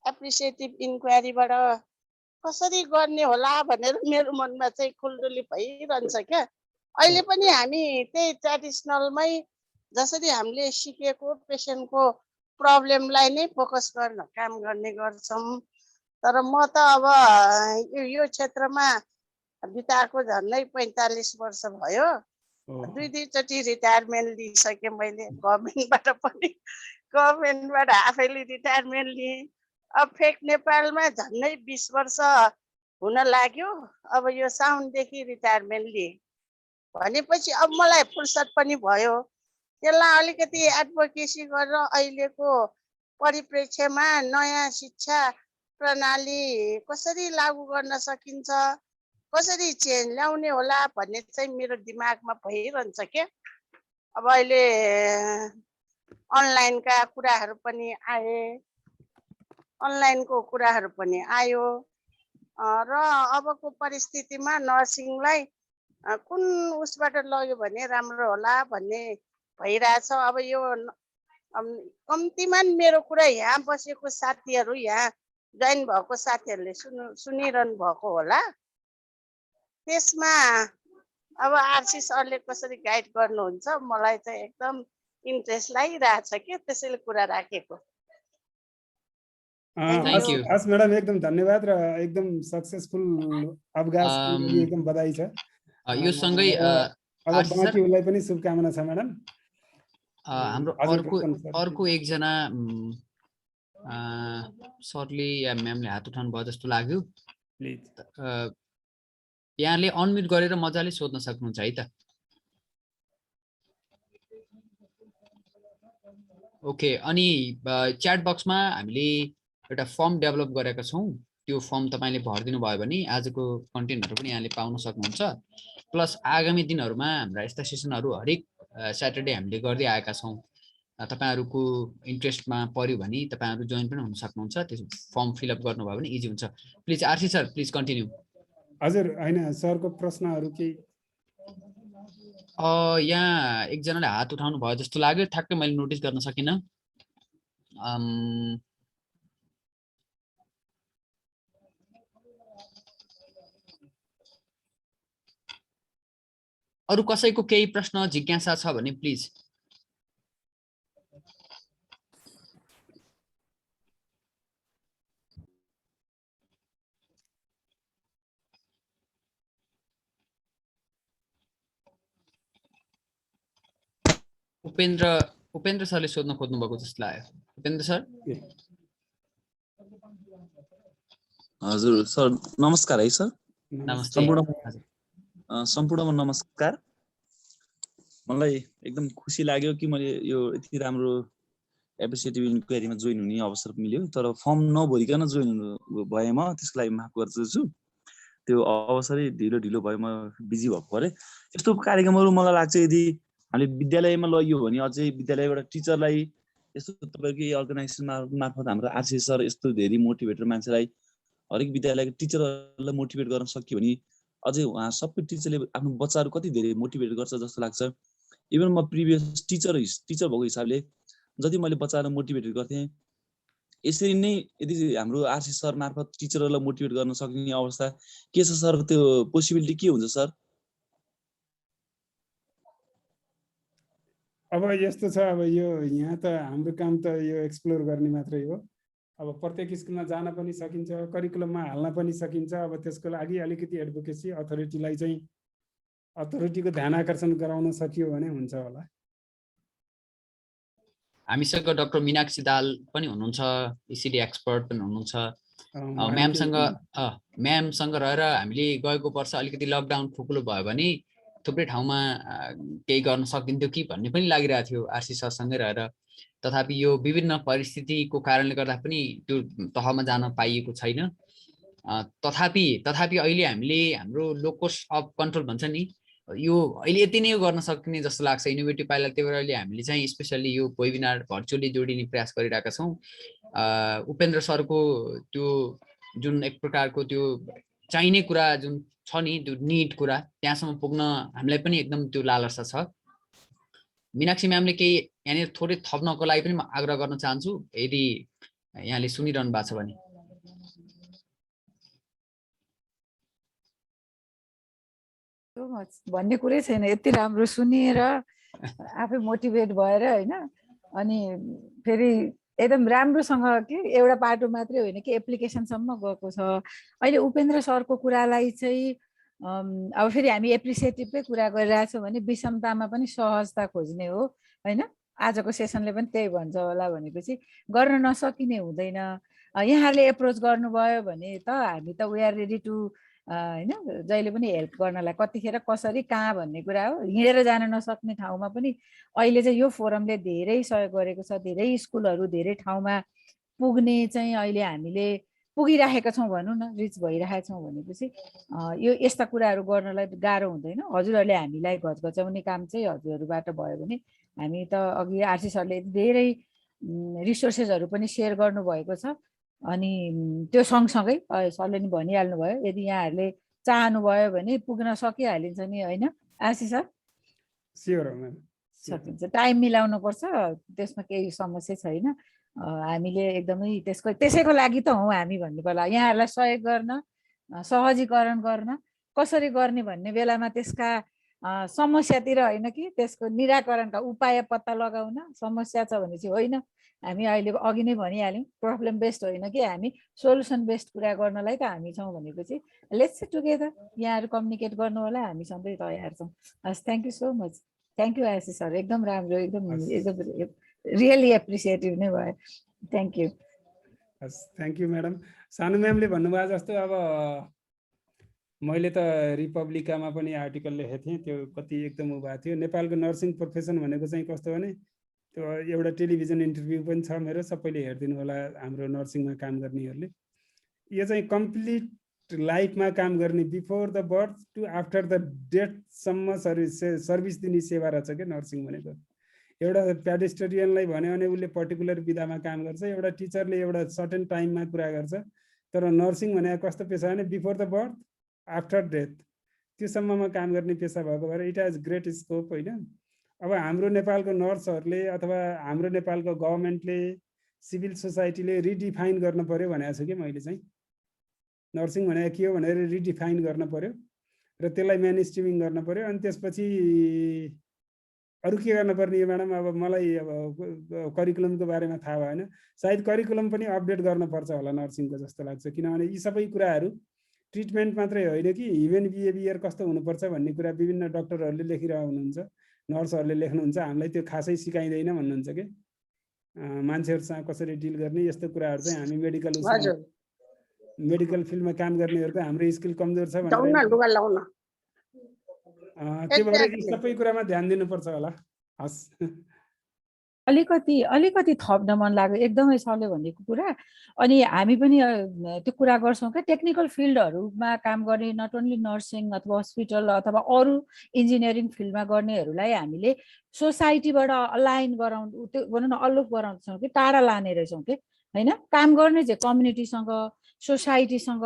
एप्रिसिएटिभ इन्क्वायरीबाट कसरी गर्ने होला भनेर मेरो मनमा चाहिँ खुल्दुली भइरहन्छ क्या। अहिले पनि हामी त्यही ट्रेडिसनलमै जसरी हामीले सिकेको पेसेन्टको प्रब्लमलाई नै फोकस गर्न काम गर्ने गर्छौँ। तर म त अब यो क्षेत्रमा बिताएको झन्डै 45 वर्ष भयो। दुईचोटि रिटायरमेन्ट लिइसकेँ मैले, गभर्मेन्टबाट पनि, गभर्मेन्टबाट आफैले रिटायरमेन्ट लिएँ। अब फेक नेपालमा झन्डै 20 वर्ष हुन लाग्यो। अब यो साउनदेखि रिटायरमेन्ट लिएँ भनेपछि अब मलाई फुर्सद पनि भयो। त्यसलाई अलिकति एडभोकेसी गरेर अहिलेको परिप्रेक्ष्यमा नयाँ शिक्षा प्रणाली कसरी लागू गर्न सकिन्छ, कसरी चेन्ज ल्याउने होला भन्ने चाहिँ मेरो दिमागमा भइरहन्छ के। अब अहिले अनलाइनका कुराहरू पनि आए, अनलाइनको कुराहरू पनि आयो र अबको परिस्थितिमा नर्सिङलाई कुन उसबाट लग्यो भने राम्रो होला भन्ने भइरहेछ। अब यो कम्तीमा मेरो कुरा यहाँ बसेको साथीहरू, यहाँ जोइन भएको साथीहरूले सुनिरहनु भएको होला। त्यसमा अब आरसी सरले कसरी गाइड गर्नुहुन्छ मलाई चाहिँ एकदम इन्ट्रेस्ट लागिरहेछ के, त्यसैले कुरा राखेको। हस् म्याडम, एकदम धन्यवाद र एकदम सक्सेसफुल अवकाश एकदम बधाई छ। यो सँगै अब बाँकीहरूलाई पनि शुभकामना छ म्याडम। हाम्रो अर्को एकजना सरले या म्यामले हात उठाउनु भयो जस्तो लाग्यो। यहाँले अनम्युट गरेर मजाले सोध्न सक्नुहुन्छ है त। ओके, अनि च्याट बक्समा हामीले एउटा फर्म डेभलप गरेका छौँ। त्यो फर्म तपाईँले भरिदिनु भयो भने आजको कन्टेन्टहरू पनि यहाँले पाउन सक्नुहुन्छ। प्लस आगामी दिनहरूमा हाम्रा यस्ता सेसनहरू हरेक स्याटरडे हामीले गर्दै आएका छौँ। तपाईँहरूको इन्ट्रेस्टमा पर्यो भने तपाईँहरू जोइन पनि हुन सक्नुहुन्छ। त्यो फर्म फिलअप गर्नुभयो भने इजी हुन्छ। Please RC sir, please continue. हजुर, होइन सरको प्रश्नहरू केही? यहाँ एकजनाले हात उठाउनु भयो जस्तो लाग्यो, ठ्याक्कै मैले नोटिस गर्न सकिनँ। अरू कसैको केही प्रश्न जिज्ञासा छ भने प्लिज। उपेन्द्र सरले सोध्न खोज्नु भएको जस्तो लाग्यो। उपेन्द्र सर। हजुर सर, नमस्कार है सर। नमस्ते। सम्पूर्णमा नमस्कार। मलाई एकदम खुसी लाग्यो कि मैले यो यति राम्रो एप्रिसिएटिभ इन्क्वायरीमा जोइन हुने अवसर मिल्यो। तर फर्म नभरिकन जोइन भएमा त्यसको लागि माफ गर्छु। त्यो अवसरै ढिलो भयो, म बिजी भएको भएर। यस्तो कार्यक्रमहरू मलाई लाग्छ यदि हामीले विद्यालयमा लग्यो भने अझै विद्यालयबाट टिचरलाई यस्तो तपाईँको अर्गनाइजेसन मार्फत हाम्रो आरसी सर यस्तो धेरै मोटिभेटर मान्छेलाई हरेक विद्यालयको टिचरहरूलाई मोटिभेट गर्न सक्यो भने अझै उहाँ सबै टिचरले आफ्नो बच्चाहरू कति धेरै मोटिभेट गर्छ जस्तो लाग्छ। इभन म प्रिभियस टिचर भएको हिसाबले जति मैले बच्चाहरूलाई मोटिभेट गर्थेँ, यसरी नै यदि हाम्रो आरसी सर मार्फत टिचरहरूलाई मोटिभेट गर्न सक्ने अवस्था के छ सर? त्यो पोसिबिलिटी के हुन्छ सर? अब यस्तो छ, अब यो यहाँ त हाम्रो काम त यो एक्सप्लोर गर्ने मात्रै हो। अब प्रत्येक स्कुलमा जान पनि सकिन्छ, करिकुलममा हाल्न पनि सकिन्छ। अब त्यसको लागि अलिकति एडभोकेसी अथोरिटीलाई चाहिँ अथोरिटीको ध्यान आकर्षण गराउन सकियो भने हुन्छ होला। हामीसँग डाक्टर मीनाक्षी दाल पनि हुनुहुन्छ, इसिडी एक्सपर्ट पनि हुनुहुन्छ। म्यामसँग रहेर हामीले गएको वर्ष अलिकति लकडाउन खुकुलो भयो भने थुप्रै ठाउँमा केही गर्न सकिन्थ्यो कि भन्ने पनि लागिरहेको थियो आरसी सरसँगै रहेर। तथापि यो विभिन्न परिस्थितिको कारणले गर्दा पनि त्यो तहमा जान पाइएको छैन। तथापि अहिले हामीले हाम्रो लोकस अफ कन्ट्रोल भन्छ नि, यो अहिले यति नै गर्न सकिने जस्तो लाग्छ इनोभेटिभ पाइला। त्यही भएर अहिले हामीले चाहिँ स्पेसल्ली यो वेबिनार भर्चुअली जोडिने प्रयास गरिरहेका छौँ। उपेन्द्र सरको त्यो जुन एक प्रकारको त्यो चाहिने कुरा जुन छ नि, त्यो निड कुरा त्यहाँसम्म पुग्न हामीलाई पनि एकदम त्यो लालसा छ। मीनाक्षी म्यामले केही यहाँनिर थोरै थप्नको लागि पनि म आग्रह गर्न चाहन्छु, यदि यहाँले सुनिरहनु भएको छ भने। भन्ने कुरै छैन, यति राम्रो सुनेर आफै मोटिभेट भएर होइन, अनि फेरि एकदम राम्रोसँग कि एउटा पाटो मात्रै होइन कि एप्लिकेसनसम्म गएको छ। अहिले उपेन्द्र सरको कुरालाई चाहिँ अब फेरि हामी एप्रिसिएटिभकै कुरा गरिरहेछौँ भने विषमतामा पनि सहजता खोज्ने हो होइन। आजको सेसनले पनि त्यही भन्छ होला, भनेपछि गर्न नसकिने हुँदैन। यहाँहरूले एप्रोच गर्नुभयो भने त हामी त वी आर रेडी टु होइन, जहिले पनि हेल्प गर्नलाई, कतिखेर कसरी कहाँ भन्ने कुरा हो। हिँडेर जान नसक्ने ठाउँमा पनि अहिले चाहिँ यो फोरमले धेरै सहयोग गरेको छ। धेरै स्कुलहरू धेरै ठाउँमा पुग्ने चाहिँ अहिले हामीले पुगिराखेका छौँ भनौँ न, रिच भइरहेका छौँ भनेपछि यो यस्ता कुराहरू गर्नलाई गाह्रो हुँदैन। हजुरहरूले हामीलाई घचघचाउने काम चाहिँ हजुरहरूबाट भयो भने हामी त अघि आरसी सरले धेरै रिसोर्सेसहरू पनि सेयर गर्नुभएको छ। अनि त्यो सँगसँगै सरले नि भनिहाल्नु भयो, यदि यहाँहरूले चाहनुभयो भने पुग्न सकिहालिन्छ नि होइन आरसी सर? स्योर सकिन्छ, टाइम मिलाउनु पर्छ, त्यसमा केही समस्या छैन। हामीले एकदमै त्यसैको लागि त हौँ हामी भन्नु पर्ला। यहाँहरूलाई सहयोग गर्न, सहजीकरण गर्न, कसरी गर्ने भन्ने बेलामा त्यसका समस्यातिर होइन कि त्यसको निराकरणका उपाय पत्ता लगाउन। समस्या छ भने चाहिँ होइन, हामी अहिले अघि नै भनिहाल्यौँ प्रब्लम बेस्ड होइन कि हामी सोल्युसन बेस्ड कुरा गर्नलाई त हामी छौँ भनेपछि लेट्स टुगेदर। यहाँहरू कम्युनिकेट गर्नु होला, हामी सधैँ तयार छौँ। हस्, thank you so much. Thank you RC sir, एकदम राम्रो, एकदम रियली एप्रिसिएटिभ नै भयो। Thank you. हस्, थ्याङ्क यू म्याडम। सानु म्यामले भन्नुभयो जस्तो अब मैले त रिपब्लिकामा पनि आर्टिकल लेखेको थिएँ, त्यो कति एकदम उ भएको थियो। नेपालको नर्सिङ प्रोफेसन भनेको चाहिँ कस्तो भने त्यो एउटा टेलिभिजन इन्टरभ्यू पनि छ मेरो, सबैले हेरिदिनु होला हाम्रो नर्सिङमा काम गर्नेहरूले। यो चाहिँ कम्प्लिट लाइफमा काम गर्ने, before the birth to after the डेथसम्म सर्भिस दिने सेवा रहेछ क्या नर्सिङ भनेको। एउटा प्याडेस्टरियनलाई भन्यो भने उसले पर्टिकुलर विधामा काम गर्छ, एउटा टिचरले एउटा सर्टेन टाइममा कुरा गर्छ। तर नर्सिङ भनेको कस्तो पेसा भने before the birth after death त्योसम्ममा काम गर्ने पेसा भएको भएर इट हेज ग्रेट स्कोप होइन। अब हाम्रो नेपालको नर्सहरूले अथवा हाम्रो नेपालको गभर्मेन्टले, सिभिल सोसाइटीले रिडिफाइन गर्न पर्यो भनेको छु कि मैले चाहिँ। नर्सिङ भनेको के हो भनेर रिडिफाइन गर्न पर्यो र त्यसलाई मेन स्ट्रिमिङ गर्न पर्यो। अनि त्यसपछि अरू के गर्न पर्ने म्याडम? अब मलाई अब करिकुलमको बारेमा थाहा भएन, सायद करिकुलम पनि अपडेट गर्नुपर्छ होला नर्सिङको जस्तो लाग्छ। किनभने यी सबै कुराहरू ट्रिटमेन्ट मात्रै होइन कि ह्युमन बिहेभियर कस्तो हुनुपर्छ भन्ने कुरा विभिन्न डक्टरहरूले लेखिरहेको हुनुहुन्छ, नर्सहरूले लेख्नुहुन्छ। हामीलाई त्यो खासै सिकाइँदैन भन्नुहुन्छ कि मान्छेहरूसँग कसरी डिल गर्ने, यस्तो कुराहरू चाहिँ हामी मेडिकल फिल्डमा काम गर्नेहरूको हाम्रो स्किल कमजोर छ भनेर त्यो भएर यी सबै कुरामा ध्यान दिनुपर्छ होला। हस्, अलिकति थप्न मन लाग्यो एकदमै सरले भनेको कुरा। अनि हामी पनि त्यो कुरा गर्छौँ क्या, टेक्निकल फिल्डहरूमा काम गर्ने नट ओन्ली नर्सिङ अथवा हस्पिटल अथवा अरू इन्जिनियरिङ फिल्डमा गर्नेहरूलाई हामीले सोसाइटीबाट अलाइन गराउनु, त्यो भनौँ न अलुफ गराउँछौँ कि टाढा लाने रहेछौँ कि होइन। काम गर्ने चाहिँ कम्युनिटीसँग, सोसाइटीसँग,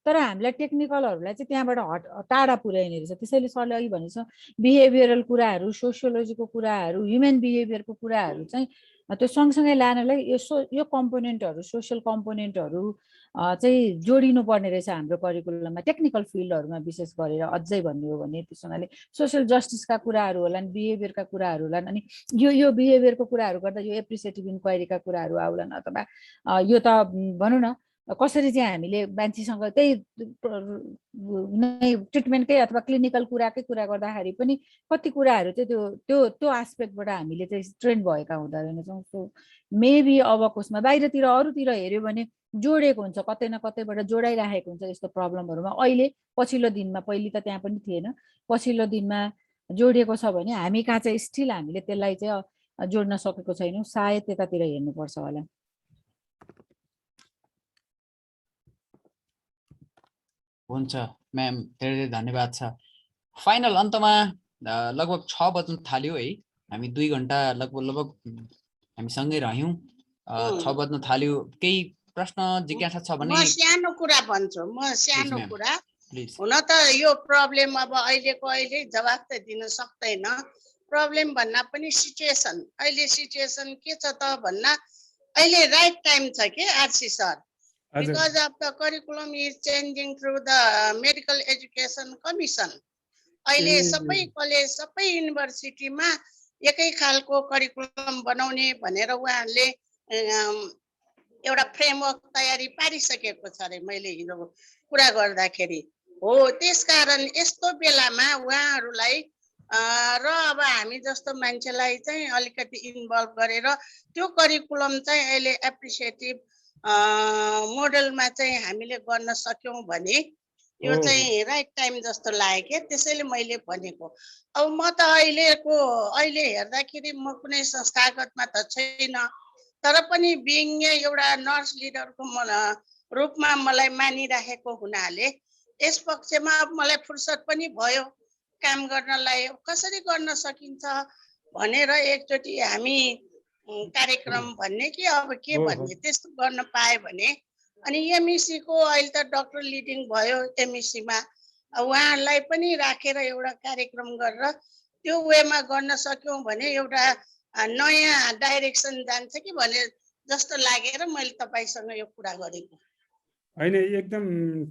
तर हामीलाई टेक्निकलहरूलाई चाहिँ त्यहाँबाट टाढा पुर्याइने रहेछ। त्यसैले सरले अघि भनेको छ बिहेभियरल कुराहरू, सोसियोलोजीको कुराहरू, ह्युमन बिहेभियरको कुराहरू चाहिँ त्यो सँगसँगै लानलाई यो कम्पोनेन्टहरू सोसियल कम्पोनेन्टहरू चाहिँ जोडिनु पर्ने रहेछ हाम्रो करिकुलममा टेक्निकल फिल्डहरूमा विशेष गरेर अझै भन्ने हो भने त्यसैले सोसियल जस्टिसका कुराहरू होलान् बिहेभियरका कुराहरू होलान् अनि यो बिहेभियरको कुराहरू गर्दा यो एप्रिसिएटिभ इन्क्वायरीका कुराहरू आउलान् अथवा यो त भनौँ न कसरी चाहिँ हामीले मान्छेसँग त्यही नै ट्रिटमेन्टकै अथवा क्लिनिकल कुराकै कुरा गर्दाखेरि पनि कति कुराहरू चाहिँ त्यो एस्पेक्टबाट हामीले चाहिँ ट्रेन भएका हुँदा रहेनछौँ सो मेबी अबको उसमा बाहिरतिर अरूतिर हेऱ्यो भने जोडेको हुन्छ कतै न कतैबाट जोडाइराखेको हुन्छ यस्तो प्रब्लमहरूमा अहिले पछिल्लो दिनमा पहिले त त्यहाँ पनि थिएन पछिल्लो दिनमा जोडिएको छ भने हामी कहाँ चाहिँ स्टिल हामीले त्यसलाई चाहिँ जोड्न सकेको छैनौँ सायद त्यतातिर हेर्नुपर्छ होला हुन्छ म्याम धेरै धेरै धन्यवाद छ फाइनल अन्तमा लगभग 6 बज्न थाल्यो है हामी 2 घण्टा लगभग हामी सँगै रह्यौं 6 बज्न थाल्यो केही प्रश्न जिज्ञासा छ भने म सानो कुरा भन्छु कुरा हुन त यो प्रब्लम अब अहिले जवाफ त दिन सक्दैन प्रब्लम भन्न पनि सिचुएसन अहिले सिचुएसन के छ त भन्न अहिले राइट टाइम छ के RC sir because of the curriculum is changing through the medical education commission अहिले सबै कलेज सबै युनिभर्सिटीमा एकै खालको करिकुलम बनाउने भनेर उहाँहरूले एउटा फ्रेमवर्क तयारी पारिसकेको छ रे मैले हिजो कुरा गर्दाखेरि हो त्यसकारण यस्तो बेलामा उहाँहरूलाई र अब हामी जस्तो मान्छेलाई चाहिँ अलिकति इन्भल्भ गरेर त्यो करिकुलम चाहिँ अहिले एप्रिसिएटिभ मोडलमा चाहिँ हामीले गर्न सक्यौं भने यो चाहिँ राइट टाइम जस्तो लाग्यो के त्यसैले मैले भनेको अब म त अहिले हेर्दाखेरि म कुनै संस्थागतमा त छैन तर पनि बिइङ एउटा नर्स लिडरको रूपमा मलाई मानिराखेको हुनाले यस पक्षमा मलाई फुर्सद पनि भयो काम गर्नलाई कसरी गर्न सकिन्छ भनेर एकचोटि हामी कार्यक्रम भन्ने कि अब के भन्ने त्यस्तो गर्न पाए भने अनि एमइसी को अहिले त डाक्टर लिडिङ भयो एमइसी मा उहाँलाई पनि राखेर एउटा कार्यक्रम गरेर त्यो वेमा गर्न सक्यौं भने एउटा नयाँ डाइरेक्सन जान्छ कि भने जस्तो लागेर मैले तपाईसँग यो कुरा गरेको हैन एकदम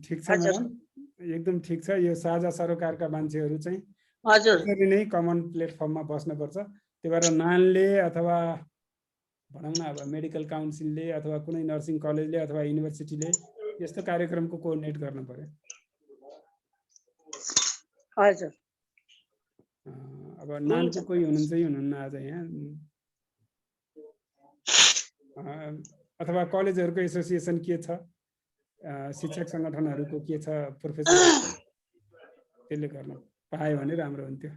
ठीक छ म्याडम एकदम ठीक छ यो साझा सरोकारका मान्छेहरू चाहिँ हजुर यसरी नै कमन प्लेटफर्ममा बस्नुपर्छ त्यही भएर नानले अथवा भनौँ न अब मेडिकल काउन्सिलले अथवा कुनै नर्सिङ कलेजले अथवा युनिभर्सिटीले यस्तो कार्यक्रमको कोअर्डिनेट गर्न पर्यो हजुर अब नानको कोही हुनुहुन्छ कि हुनुहुन्न आज यहाँ अथवा कलेजहरूको एसोसिएसन के छ शिक्षक संगठनहरूको के छ प्रोफेसर त्यसले गर्न पाए भने राम्रो हुन्थ्यो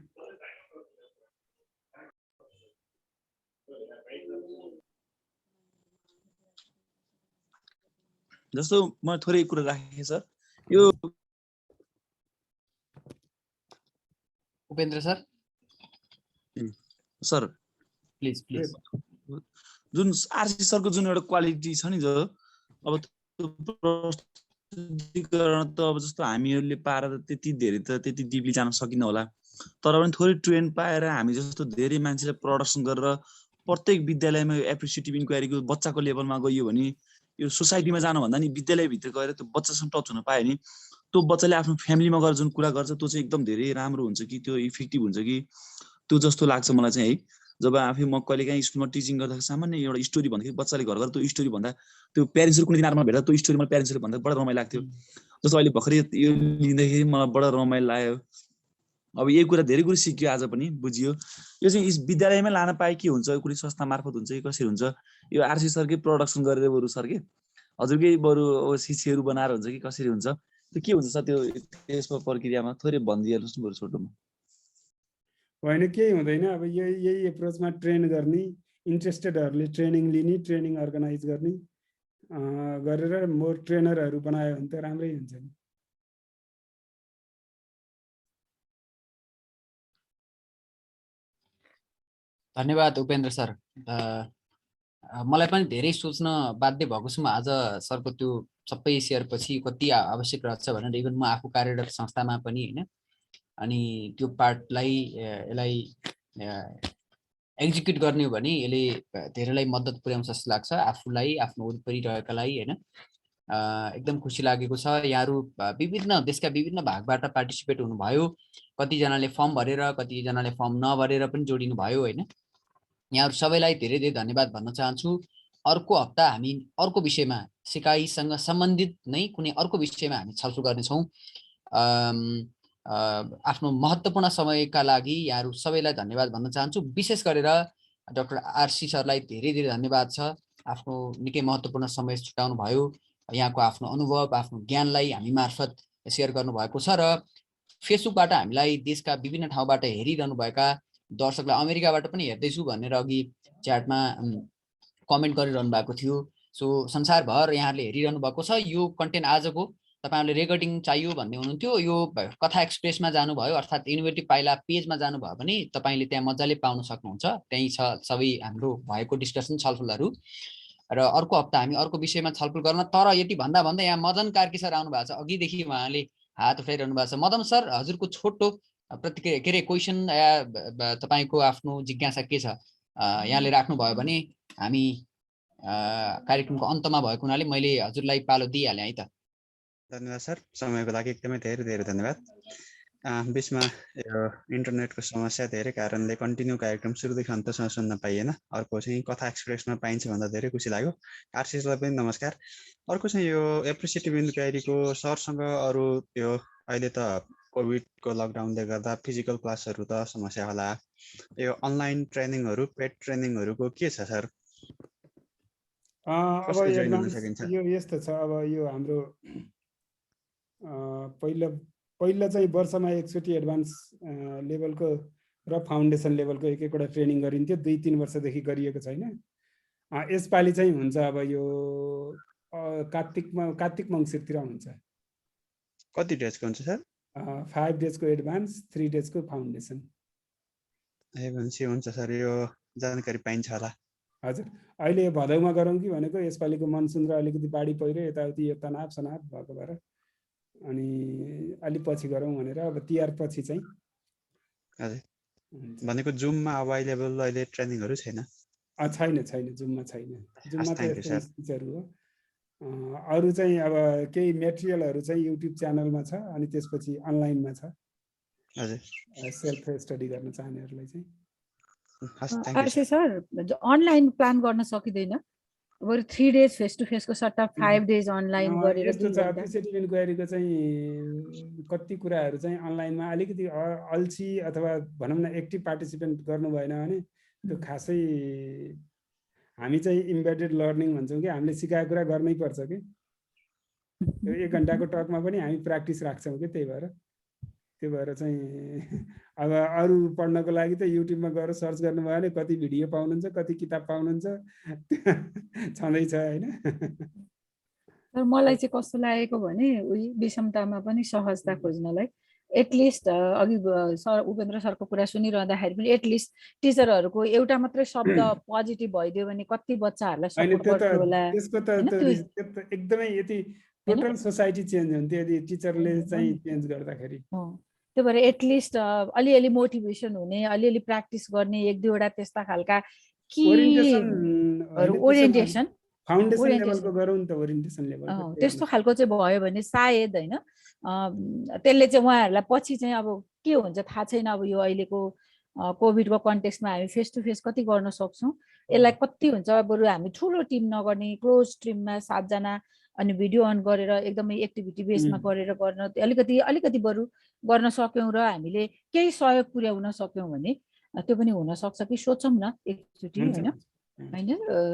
जस्तो म थोरै कुरा राखेँ sir yo Upendra sir sir please Jun RC सरको जुन एउटा क्वालिटी छ नि जो अब प्रस्तुतिकरण त अब जस्तो हामीहरूले पाएर त्यति धेरै त त्यति डिपली जान सकिन्न होला तर पनि थोरै ट्रेन पाएर हामी जस्तो धेरै मान्छेले प्रोडक्सन गरेर प्रत्येक विद्यालयमा यो एप्रिसिएटिभ इन्क्वायरीको बच्चाको लेभलमा गयो भने यो सोसाइटीमा जानुभन्दा नि विद्यालयभित्र गएर त्यो बच्चासँग टच हुन पायो नि त्यो बच्चाले आफ्नो फ्यामिलीमा गएर जुन कुरा गर्छ त्यो चाहिँ एकदम धेरै राम्रो हुन्छ कि त्यो इफेक्टिभ हुन्छ कि त्यो जस्तो लाग्छ मलाई चाहिँ है जब आफै म कहिलेकाहीँ स्कुलमा टिचिङ गर्दा सामान्य एउटा स्टोरी भन्दाखेरि बच्चाले घर घर त्यो स्टोरी भन्दा त्यो प्यारेन्ट्सहरू कुनै दिन आरमा भेट्दा त्यो स्टोरी मलाई प्यारेन्ट्सले भन्दा बडा रमाइलो लाग्थ्यो जस्तो अहिले भर्खरै यो लिँदाखेरि मलाई बडा रमाइलो लाग्यो अब यही कुरा धेरै कुरा सिक्यो आज पनि बुझियो यो चाहिँ विद्यालयमै लान पाए के हुन्छ कुनै संस्था मार्फत हुन्छ कि कसरी हुन्छ यो आरसी सरकै प्रोडक्सन गरेर बरु सरकै हजुरकै बरु शिक्षकहरू बनाएर हुन्छ कि कसरी हुन्छ त्यो के हुन्छ सर त्यो त्यसको प्रक्रियामा थोरै भनिदिइहाल्नुहोस् न बरु छोटोमा होइन केही हुँदैन अब यही एप्रोचमा ट्रेन गर्ने इन्ट्रेस्टेडहरूले ट्रेनिङ लिने ट्रेनिङ अर्गनाइज गर्ने गरेर मोर ट्रेनरहरू बनायो भने त राम्रै हुन्छ नि धन्यवाद उपेन्द्र सर मलाई पनि धेरै सोच्न बाध्य भएको छु म आज सरको त्यो सबै सेयर पछि कति आवश्यक रहेछ भनेर इभन म आफू कार्यरत संस्थामा पनि हैन अनि त्यो पार्टलाई यसलाई एक्जिक्युट गर्ने हो भने यसले धेरैलाई मद्दत पुर्याउँछ जस्तो लाग्छ, आफूलाई, आफ्नो वरिपरि रहेकालाई हैन। एकदम खुसी लागेको छ। यहाँहरू विभिन्न देशका विभिन्न भागबाट पार्टिसिपेट हुनुभयो, कतिजनाले फर्म भरेर, कतिजनाले फर्म नभरेर पनि जोडिनु भयो हैन। यहाँहरू सबैलाई धेरै धेरै धन्यवाद भन्न चाहन्छु। अर्को हप्ता हामी अर्को विषयमा, सिकाइसँग सम्बन्धित नै कुनै अर्को विषयमा हामी छलफल गर्नेछौँ। आफ्नो महत्त्वपूर्ण समयका लागि यहाँहरू सबैलाई धन्यवाद भन्न चाहन्छु। विशेष गरेर डाक्टर आरसी सरलाई धेरै धेरै धन्यवाद छ। आफ्नो निकै महत्त्वपूर्ण समय छुटाउनु भयो, यहाँको आफ्नो अनुभव, आफ्नो ज्ञानलाई हामी मार्फत सेयर गर्नुभएको छ। र फेसबुकबाट हामीलाई देशका विभिन्न ठाउँबाट हेरिरहनुभएका दर्शकलाई अमेरिकाबाट पनि हेर्दैछु भनेर अघि च्याटमा कमेन्ट गरिरहनु भएको थियो। सो संसारभर यहाँहरूले हेरिरहनु भएको छ। यो कन्टेन्ट आजको तपाईहरुले रेकर्डिङ चाहियो भन्ने हुनुहुन्थ्यो, यो कथा एक्सप्रेसमा जानुभयो अर्थात् इनोभेटिभ पाइला पेजमा जानुभयो भने तपाईले त्यहाँ मजाले पाउन सक्नुहुन्छ। त्यही छ सबै हाम्रो भएको डिस्कसन छलफलहरू। र अर्को हप्ता हामी अर्को विषयमा छलफल गर्न, तर यति भन्दा भन्दा यहाँ मदन कार्की सर आउनु भएको छ। अघिदेखि उहाँले हात उठाइरहनु भएको छ। मदन सर, हजुरको छोटो प्रतिक्रिया के रे क्वेसन या तपाईको आफ्नो जिज्ञासा के छ यहाँले राख्नुभयो भने हामी कार्यक्रमको अन्तमा भएको हुनाले मैले हजुरलाई पालो दिइहालेँ है त। धन्यवाद सर, समयको लागि एकदमै धेरै धेरै धन्यवाद। बिचमा यो इन्टरनेटको समस्या धेरै कारणले कन्टिन्यू कार्यक्रम सुरुदेखि अन्तसम्म सुन्न पाइएन। अर्को चाहिँ कथा एक्सप्रेसमा पाइन्छ भन्दा धेरै खुसी लाग्यो। आरसीलाई पनि नमस्कार। अर्को चाहिँ यो एप्रिसिएटिभ इन्क्वायरीको सरसँग अरू यो अहिले त कोभिडको लकडाउनले गर्दा फिजिकल क्लासहरू त समस्या होला, यो अनलाइन ट्रेनिङहरू, पेड ट्रेनिङहरूको के छ सर? अब यो यस्तो छ, अब यो हाम्रो पहिला चाहिँ वर्षमा एकचोटि एडभान्स लेभलको र फाउन्डेसन लेभलको एक एकवटा ट्रेनिङ गरिन्थ्यो। 2-3 वर्षदेखि गरिएको छैन। यसपालि चाहिँ हुन्छ अब यो कार्तिक मङ्सिरतिर हुन्छ। कति डेजको हुन्छ सर? 5 डेजको एडभान्स, 3 डेजको फाउन्डेसन। भनेपछि हुन्छ सर, यो जानकारी पाइन्छ होला? हजुर, अहिले भदौमा गरौँ कि भनेको, यसपालिको मनसुन र अलिकति बाढी पहिरो यताउति यो तनाव सनाव भएको भएर अनि अलि पछि गरौँ भनेर। अब तिहार पछि चाहिँ। हजुर, भनेको जुममा अभाइलेबल अहिले ट्रेनिङहरू छैन? छैन, जुममा छैन। जुममा त टिचरहरू हो। अरू चाहिँ अब केही मेटेरियलहरू चाहिँ युट्युब च्यानलमा छ, अनि त्यसपछि अनलाइनमा छ। हजुर, सेल्फ स्टडी गर्न चाहनेहरूलाई चाहिँ। आरसी सर, अनलाइन प्लान गर्न सकिँदैन? बरु 3 डेज फेस टु फेसको सट्टा 5 डेज अनलाइन गरेर यस्तो छ। एप्रिसिएटिभ इन्क्वायरीको चाहिँ कति कुराहरू चाहिँ अनलाइनमा अलिकति अल्छी अथवा भनौँ न एक्टिभ पार्टिसिपेन्ट गर्नु भएन भने त्यो खासै हामी चाहिँ इम्बेडेड लर्निङ भन्छौँ कि हामीले सिकाएको कुरा गर्नै पर्छ कि। त्यो 1 घन्टाको टकमा पनि हामी प्र्याक्टिस राख्छौँ कि। त्यो भएर चाहिँ अब अरू पढ्नको लागि त युट्युबमा गएर सर्च गर्नुभयो भने कति भिडियो पाउनुहुन्छ, कति किताब पाउनुहुन्छ, छँदैछ होइन। तर मलाई चाहिँ कस्तो लागेको भने विषमतामा पनि सहजता खोज्नलाई एटलिस्ट अघि सर उपेन्द्र सरको कुरा सुनिरहँदाखेरि पनि एटलिस्ट टिचरहरूको एउटा मात्रै शब्द पोजिटिभ भइदियो भने कति बच्चाहरूलाई सपोर्ट गर्थ्यो होला। त्यसको त एकदमै यति टोटल सोसाइटी चेन्ज हुन्थ्यो यदि टिचरले चाहिँ चेन्ज गर्दाखेरि। त्यही भएर एटलिस्ट अलिअलि मोटिभेसन हुने, अलिअलि प्र्याक्टिस गर्ने 1-2 वटा त्यस्ता खालका ओरिएन्टेसन फाउन्डेसन लेभलको गरौँ त। ओरिएन्टेसन लेभल त्यस्तो खालको चाहिँ भयो भने सायद होइन त्यसले चाहिँ उहाँहरूलाई पछि चाहिँ अब के हुन्छ थाहा छैन। अब यो अहिलेको कोभिडको कन्टेक्स्टमा हामी फेस टु फेस कति गर्न सक्छौँ, यसलाई कति हुन्छ। बरु हामी ठुलो टिम नगर्ने, क्लोज टिममा 7 जना अनि भिडियो अन गरेर एकदमै एक्टिभिटी बेसमा गरेर गर्न अलिकति बरु गर्न सक्यौँ र हामीले केही सहयोग पुर्याउन सक्यौँ भने त्यो पनि हुन सक्छ कि सोचौँ न एकचोटि होइन।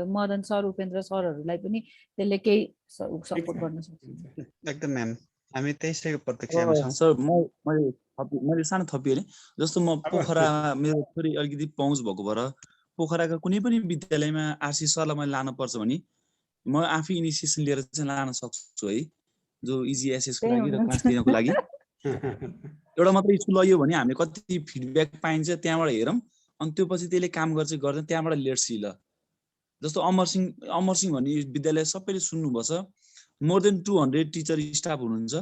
मदन सर, उपेन्द्र सरहरूलाई पनि त्यसले केही सपोर्ट गर्न सक्छ। एकदम म्याम, हामी त्यसैको प्रतीक्षामा छौँ। सर मैले सानो थपिएँ नि, जस्तो म पोखरा मेरो थोरै अलिकति पहुँच भएको भएर पोखराका कुनै पनि विद्यालयमा आरसी सरलाई मैले लानु पर्छ भने म आफै इनिसिएसन लिएर चाहिँ लान सक्छु है, जो इजिएसएसको लागि र क्लास लिनको लागि। एउटा मात्रै स्कुल लग्यो भने हामीले कति फिडब्याक पाइन्छ त्यहाँबाट हेरौँ, अनि त्यो पछि त्यसले काम गर्छ गर्दैन त्यहाँबाट लेट्स सी। ल जस्तो अमरसिंह भन्ने विद्यालय सबैले सुन्नुभछ, मोर देन 200 टिचर स्टाफ हुनुहुन्छ।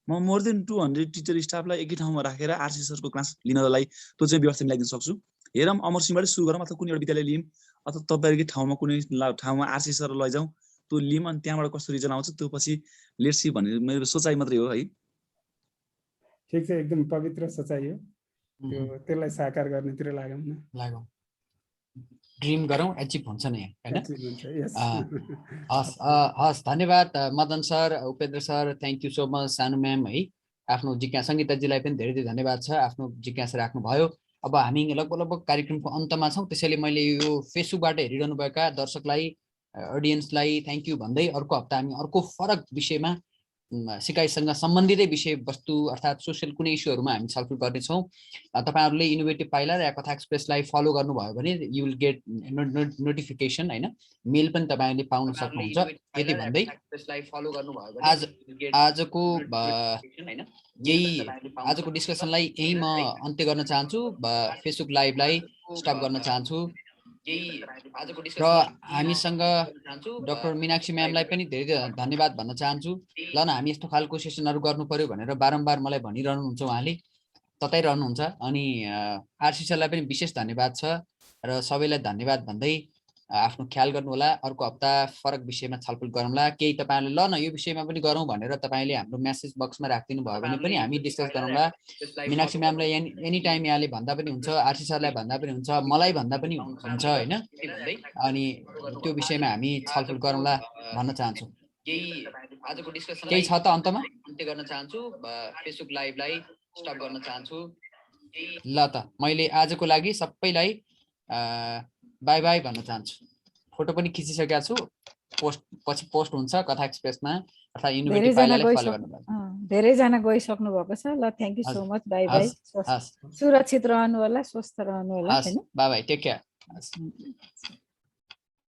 म मोर देन 200 टिचर स्टाफलाई एकै ठाउँमा राखेर आरसी सरको क्लास लिनलाई त्यो चाहिँ व्यवस्था मिलाइदिन सक्छु। हेरौँ अमरसिंहबाट सुरु गरौँ अथवा कुनै एउटा विद्यालय लियौँ अथवा तपाईँहरूकै ठाउँमा कुनै ठाउँमा आरसी सर लैजाउँ त्यो लियौँ अनि त्यहाँबाट कस्तो रिजल्ट आउँछ त्यो पछि लेट्स सी भन्ने मेरो सोचाइ मात्रै हो है। ठिक छ, एकदम पवित्र सोचाइ हो, त्यो त्यसलाई साकार गर्नेतिर लागौँ न, ड्रिम गरौँ, एचिभ हुन्छ नि हैन। यस हस् हस्, धन्यवाद Madan sir, Upendra sir, thank you so much सानु म्याम है। आफ्नो जिज्ञासा सङ्गीताजीलाई पनि धेरै धेरै धन्यवाद छ, आफ्नो जिज्ञासा राख्नुभयो। अब हामी लगभग कार्यक्रमको अन्तमा छौँ, त्यसैले मैले यो फेसबुकबाट हेरिरहनुभएका दर्शकलाई अडियन्सलाई थ्याङ्क यू भन्दै अर्को हप्ता हामी अर्को फरक विषयमा सिकाइसँग सम्बन्धितै विषयवस्तु अर्थात् सोसियल कुनै इस्युहरूमा हामी छलफल गर्नेछौँ। तपाईँहरूले इनोभेटिभ पाइला र कथा एक्सप्रेसलाई फलो गर्नुभयो भने यु विल गेट नोटिफिकेसन हैन, मेल पनि तपाईँहरूले पाउन सक्नुहुन्छ। यति भन्दै आजको आजको डिस्कसनलाई यही म अन्त्य गर्न चाहन्छु, फेसबुक लाइभलाई स्टप गर्न चाहन्छु र हामीसँग डाक्टर मीनाक्षी म्यामलाई पनि धेरै धन्यवाद भन्न चाहन्छु। ल न हामी यस्तो खालको सेसनहरू गर्नु पर्यो भनेर बारम्बार मलाई भनिरहनुहुन्छ, उहाँले तताइरहनुहुन्छ। अनि आरसी सरलाई पनि विशेष धन्यवाद छ र सबैलाई धन्यवाद भन्दै आफ्नो ख्याल गर्नुहोला। अर्को हप्ता फरक विषयमा छलफल गरौँला। केही तपाईँहरूले ल न यो विषयमा पनि गरौँ भनेर तपाईँले हाम्रो मेसेज बक्समा राखिदिनु भयो भने पनि हामी डिस्कस गरौँला। मीनाक्षी म्यामलाई एनी टाइम यहाँले भन्दा पनि हुन्छ, आरसी सरलाई भन्दा पनि हुन्छ, मलाई भन्दा पनि हुन्छ होइन। अनि त्यो विषयमा हामी छलफल गरौँला भन्न चाहन्छु। केही छ त अन्तमा अन्त्य गर्न चाहन्छु, फेसबुक लाइभलाई स्टप गर्न चाहन्छु। ल त मैले आजको लागि सबैलाई बाई बाई भन्न चाहन्छु। फोटो पनि खिचिसकेको छु, पछि पोस्ट हुन्छ कथा एक्सप्रेसमा अर्थात् युनिभर्सिटी पाइलाले फलो गर्नुभयो। धेरैजना गइसक्नु भएको छ। ल thank you so much, bye bye. सुरक्षित रहनु होला, स्वस्थ रहनु होला हैन। Bye bye, take care.